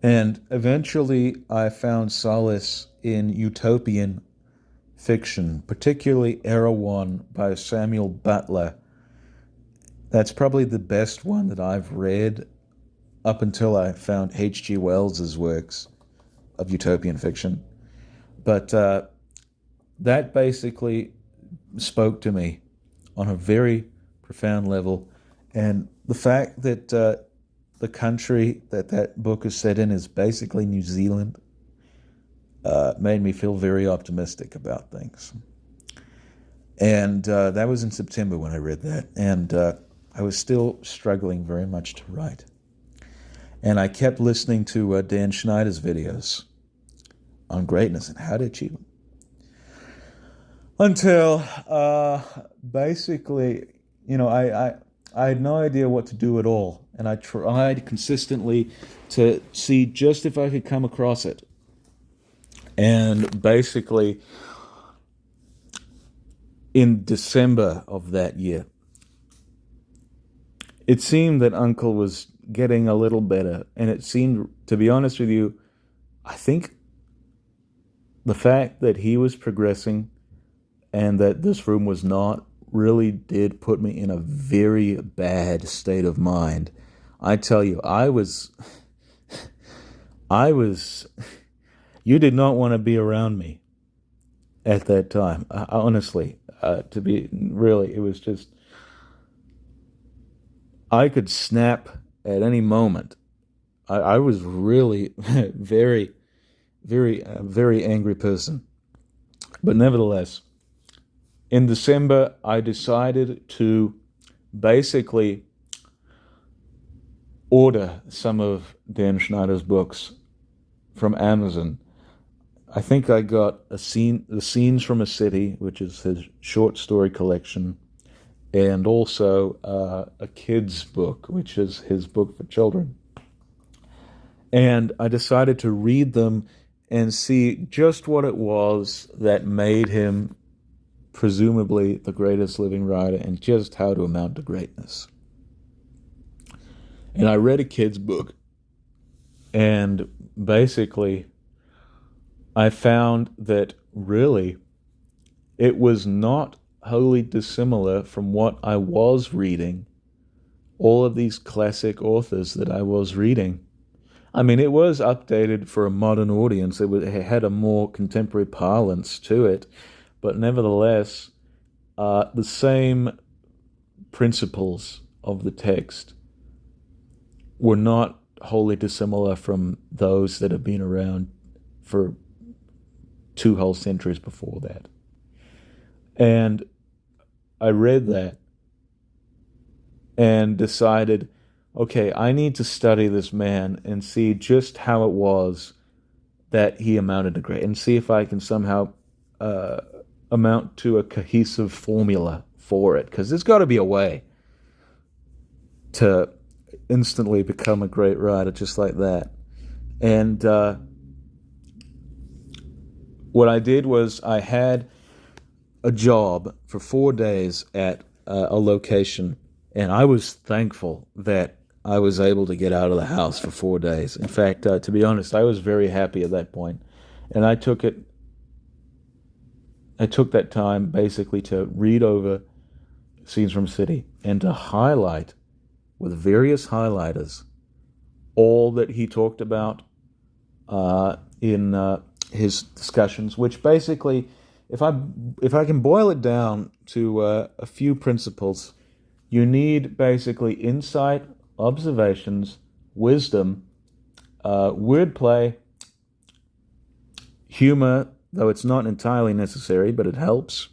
And eventually I found solace in utopian fiction, particularly Erewhon by Samuel Butler. That's probably the best one that I've read up until I found H.G. Wells's works of utopian fiction. But that basically spoke to me on a very profound level. And the fact that the country that book is set in is basically New Zealand made me feel very optimistic about things. And that was in September when I read that. And I was still struggling very much to write. And I kept listening to Dan Schneider's videos on greatness and how to achieve them. Until basically, I had no idea what to do at all. And I tried consistently to see just if I could come across it. And basically, in December of that year, it seemed that Uncle was getting a little better. And it seemed, to be honest with you, I think the fact that he was progressing and that this room was not really did put me in a very bad state of mind. I tell you, I was, you did not want to be around me at that time. Honestly, to be really, it was just, I could snap at any moment. I was really very, very angry person. But nevertheless, in December, I decided to basically order some of Dan Schneider's books from Amazon. I think I got the Scenes from a City, which is his short story collection, and also a kid's book, which is his book for children. And I decided to read them and see just what it was that made him presumably the greatest living writer and just how to amount to greatness. And I read a kid's book, and basically I found that really it was not wholly dissimilar from what I was reading, all of these classic authors that I was reading. I mean, it was updated for a modern audience. It had a more contemporary parlance to it, but nevertheless, the same principles of the text were not wholly dissimilar from those that have been around for 2 whole centuries before that. And I read that and decided, okay, I need to study this man and see just how it was that he amounted to great, and see if I can somehow amount to a cohesive formula for it, because there's got to be a way to instantly become a great writer just like that. And what I did was I had a job for 4 days at a location, and I was thankful that I was able to get out of the house for 4 days. In fact, to be honest, I was very happy at that point. And I took that time basically to read over Scenes from City and to highlight with various highlighters all that he talked about in his discussions, which basically, if I can boil it down to a few principles, you need basically insight, observations, wisdom, wordplay, humor, though it's not entirely necessary, but it helps,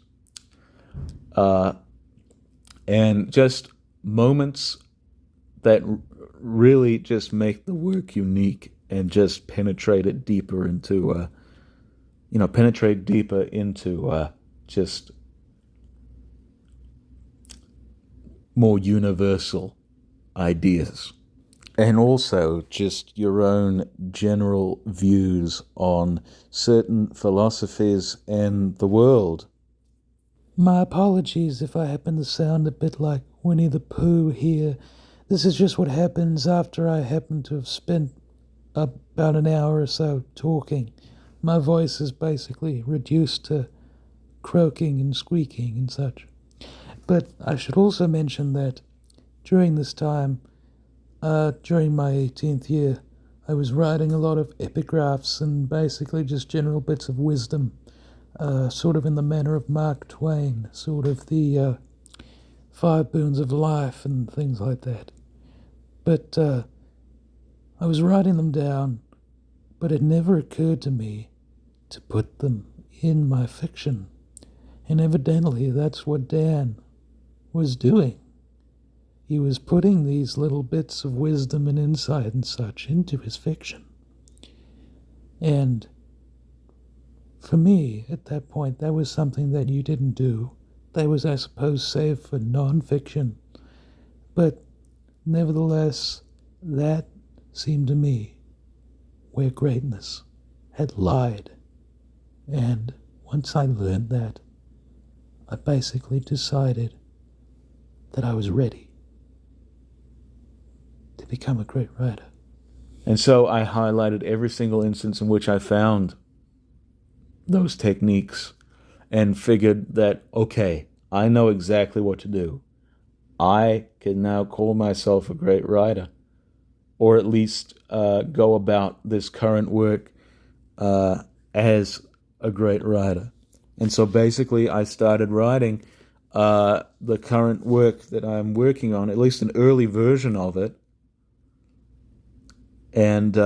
and just moments that really just make the work unique and just penetrate deeper into just more universal ideas. And also just your own general views on certain philosophies and the world. My apologies if I happen to sound a bit like Winnie the Pooh here. This is just what happens after I happen to have spent about an hour or so talking. My voice is basically reduced to croaking and squeaking and such. But I should also mention that during this time, during my 18th year, I was writing a lot of epigraphs and basically just general bits of wisdom, sort of in the manner of Mark Twain, sort of the 5 boons of life and things like that. But I was writing them down, but it never occurred to me to put them in my fiction. And evidently that's what Dan was doing. He was putting these little bits of wisdom and insight and such into his fiction. And for me, at that point, that was something that you didn't do. That was, I suppose, saved for non-fiction. But nevertheless, that seemed to me where greatness had lied. And once I learned that, I basically decided that I was ready to become a great writer. And so I highlighted every single instance in which I found those techniques and figured that, okay, I know exactly what to do. I can now call myself a great writer, or at least go about this current work as a great writer. And so basically I started writing the current work that I'm working on, at least an early version of it. And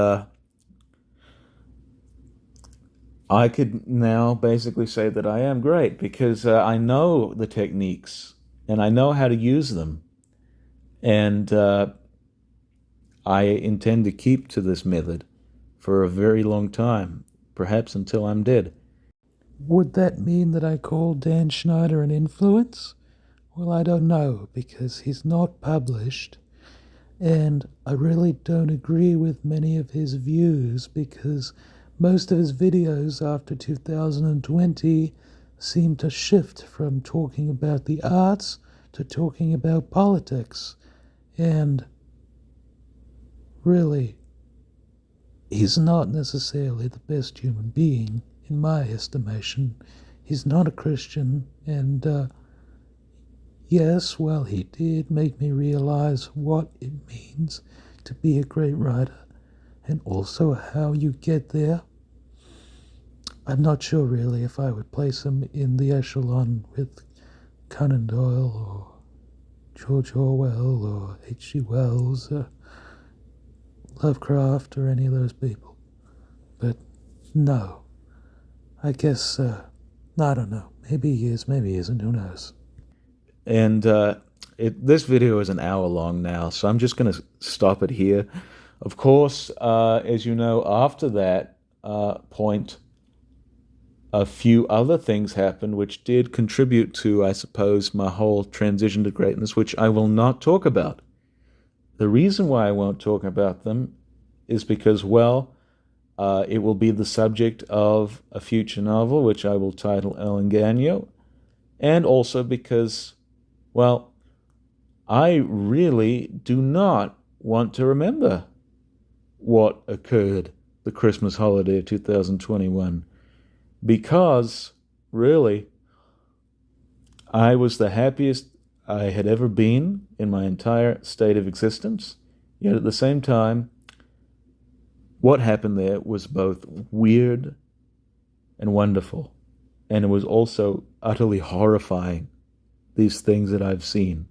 I could now basically say that I am great because I know the techniques and I know how to use them. And I intend to keep to this method for a very long time, perhaps until I'm dead. Would that mean that I call Dan Schneider an influence? Well, I don't know, because he's not published, and I really don't agree with many of his views, because most of his videos after 2020 seem to shift from talking about the arts to talking about politics. And really, he's not necessarily the best human being, in my estimation. He's not a Christian, and yes, well, he did make me realize what it means to be a great writer, and also how you get there. I'm not sure really if I would place him in the echelon with Conan Doyle or George Orwell or H.G. Wells or Lovecraft or any of those people. But no, I guess, I don't know. Maybe he is, maybe he isn't, who knows. And this video is an hour long now, so I'm just going to stop it here. Of course, as you know, after that point, a few other things happened which did contribute to, I suppose, my whole transition to greatness, which I will not talk about. The reason why I won't talk about them is because, well, it will be the subject of a future novel, which I will title El Engaño, and also because, well, I really do not want to remember what occurred the Christmas holiday of 2021, because, really, I was the happiest I had ever been in my entire state of existence, yet at the same time, what happened there was both weird and wonderful, and it was also utterly horrifying, these things that I've seen,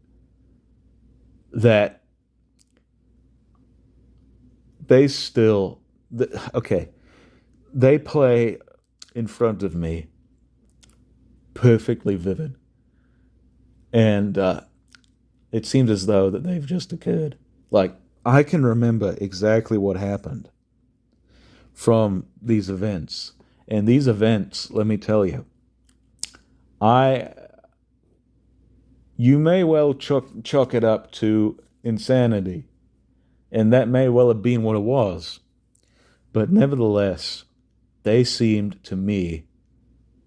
that they still, okay, they play in front of me perfectly vivid, and it seems as though that they've just occurred. Like, I can remember exactly what happened from these events. And these events, let me tell you, you may well chalk it up to insanity, and that may well have been what it was. But nevertheless, they seemed to me,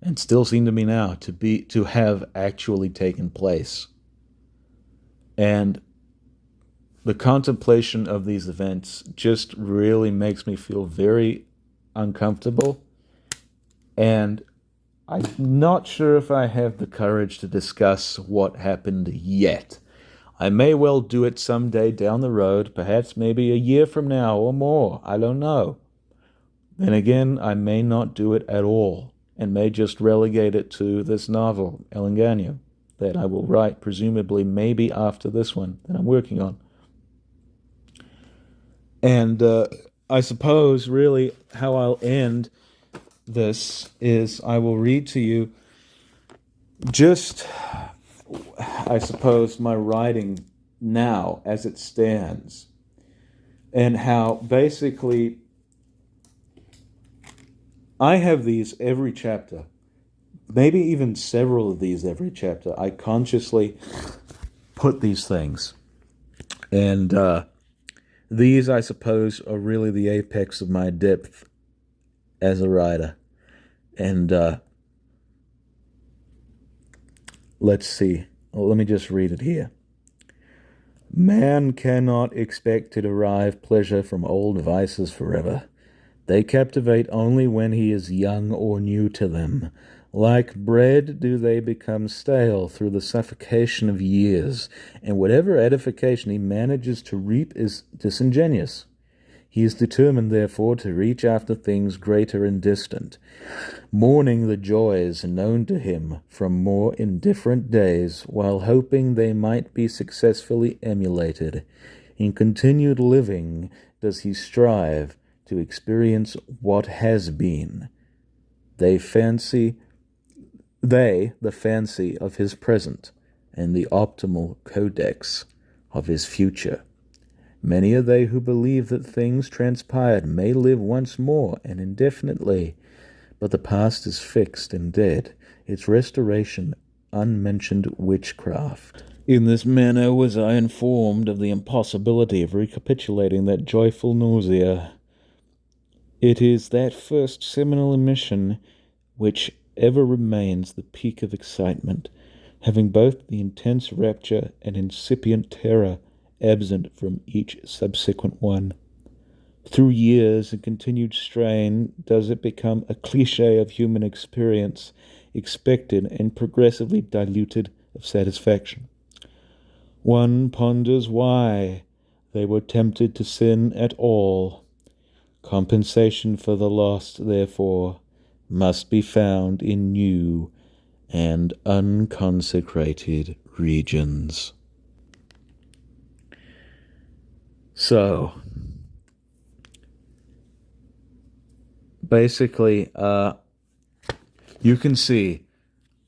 and still seem to me now, to have actually taken place. And the contemplation of these events just really makes me feel very uncomfortable, and I'm not sure if I have the courage to discuss what happened yet. I may well do it someday down the road, perhaps maybe a year from now or more, I don't know. Then again, I may not do it at all, and may just relegate it to this novel, El Engaño, that I will write presumably maybe after this one that I'm working on. And I suppose really how I'll end this is I will read to you just, I suppose, my writing now as it stands, and how basically I have these every chapter, maybe even several of these every chapter. I consciously put these things, and these, I suppose, are really the apex of my depth as a writer. And let's see. Well, let me just read it here. Man cannot expect to derive pleasure from old vices forever. They captivate only when he is young or new to them. Like bread do they become stale through the suffocation of years, and whatever edification he manages to reap is disingenuous. He is determined, therefore, to reach after things greater and distant, mourning the joys known to him from more indifferent days, while hoping they might be successfully emulated. In continued living does he strive to experience what has been. The fancy of his present, and the optimal codex of his future. Many are they who believe that things transpired may live once more and indefinitely, but the past is fixed and dead, its restoration unmentioned witchcraft. In this manner was I informed of the impossibility of recapitulating that joyful nausea. It is that first seminal emission which ever remains the peak of excitement, having both the intense rapture and incipient terror absent from each subsequent one. Through years and continued strain does it become a cliché of human experience, expected and progressively diluted of satisfaction. One ponders why they were tempted to sin at all. Compensation for the lost, therefore, must be found in new and unconsecrated regions. So, basically, you can see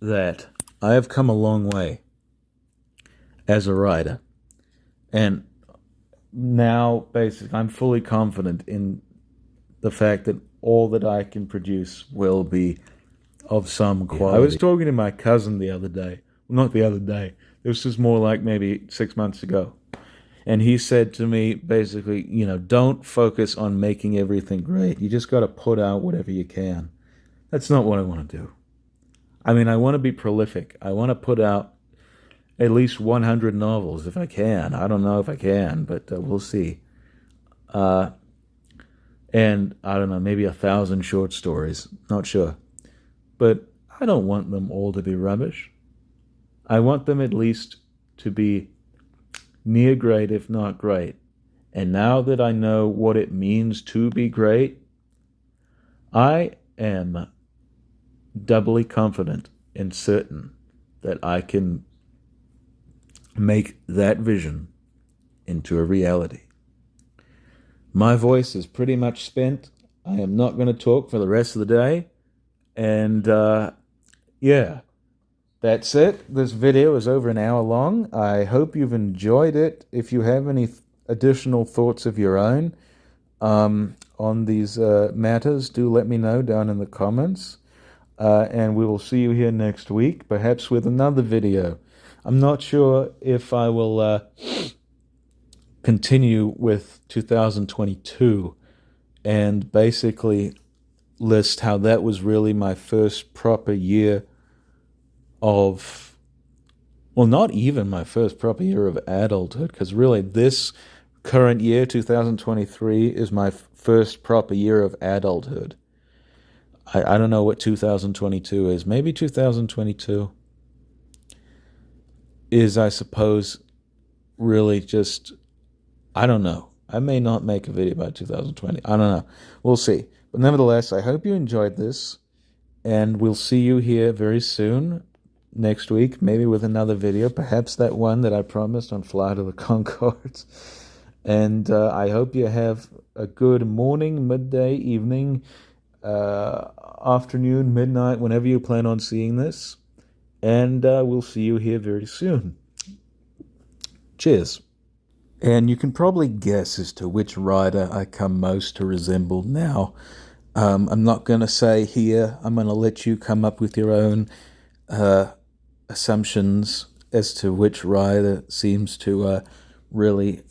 that I have come a long way as a writer. And now, basically, I'm fully confident in the fact that all that I can produce will be of some quality. I was talking to my cousin the other day. Well, not the other day. This was more like maybe 6 months ago. And he said to me, basically, don't focus on making everything great. You just got to put out whatever you can. That's not what I want to do. I mean, I want to be prolific. I want to put out at least 100 novels if I can. I don't know if I can, but we'll see. And I don't know, maybe 1,000 short stories. Not sure. But I don't want them all to be rubbish. I want them at least to be near great, if not great. And now that I know what it means to be great, I am doubly confident and certain that I can make that vision into a reality. My voice is pretty much spent. I am not going to talk for the rest of the day. And yeah, that's it. This video is over an hour long. I hope you've enjoyed it. If you have any additional thoughts of your own on these matters, do let me know down in the comments. And we will see you here next week, perhaps with another video. I'm not sure if I will continue with 2022 and basically list how that was really my first proper year of, well, not even my first proper year of adulthood, because really this current year, 2023, is my first proper year of adulthood. I don't know what 2022 is. Maybe 2022 is, I suppose, really just, I don't know. I may not make a video about 2020. I don't know. We'll see. But nevertheless, I hope you enjoyed this, and we'll see you here very soon, next week, maybe with another video, perhaps that one that I promised on Flight of the Conchords. And I hope you have a good morning, midday, evening, afternoon, midnight, whenever you plan on seeing this. And we'll see you here very soon. Cheers. And you can probably guess as to which writer I come most to resemble now. I'm not going to say here. I'm going to let you come up with your own assumptions as to which writer seems to really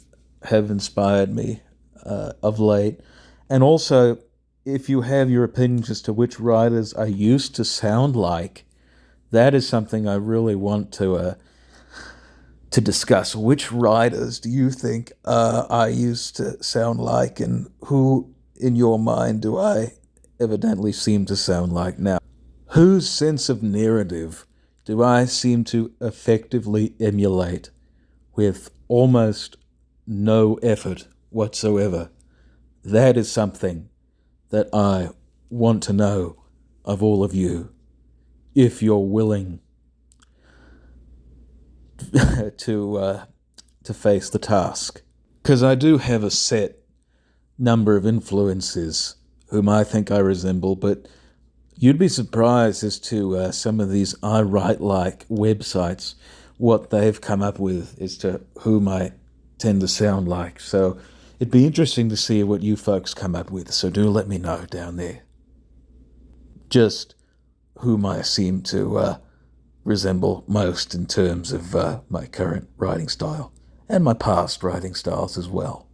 have inspired me of late. And also, if you have your opinions as to which writers I used to sound like, that is something I really want to discuss. Which writers do you think I used to sound like, and who in your mind do I evidently seem to sound like now? Whose sense of narrative do I seem to effectively emulate with almost no effort whatsoever? That is something that I want to know of all of you, if you're willing to face the task. Because I do have a set number of influences whom I think I resemble, but you'd be surprised as to some of these I Write Like websites, what they've come up with as to whom I tend to sound like. So it'd be interesting to see what you folks come up with. So do let me know down there. Just whom I seem to resemble most in terms of my current writing style and my past writing styles as well.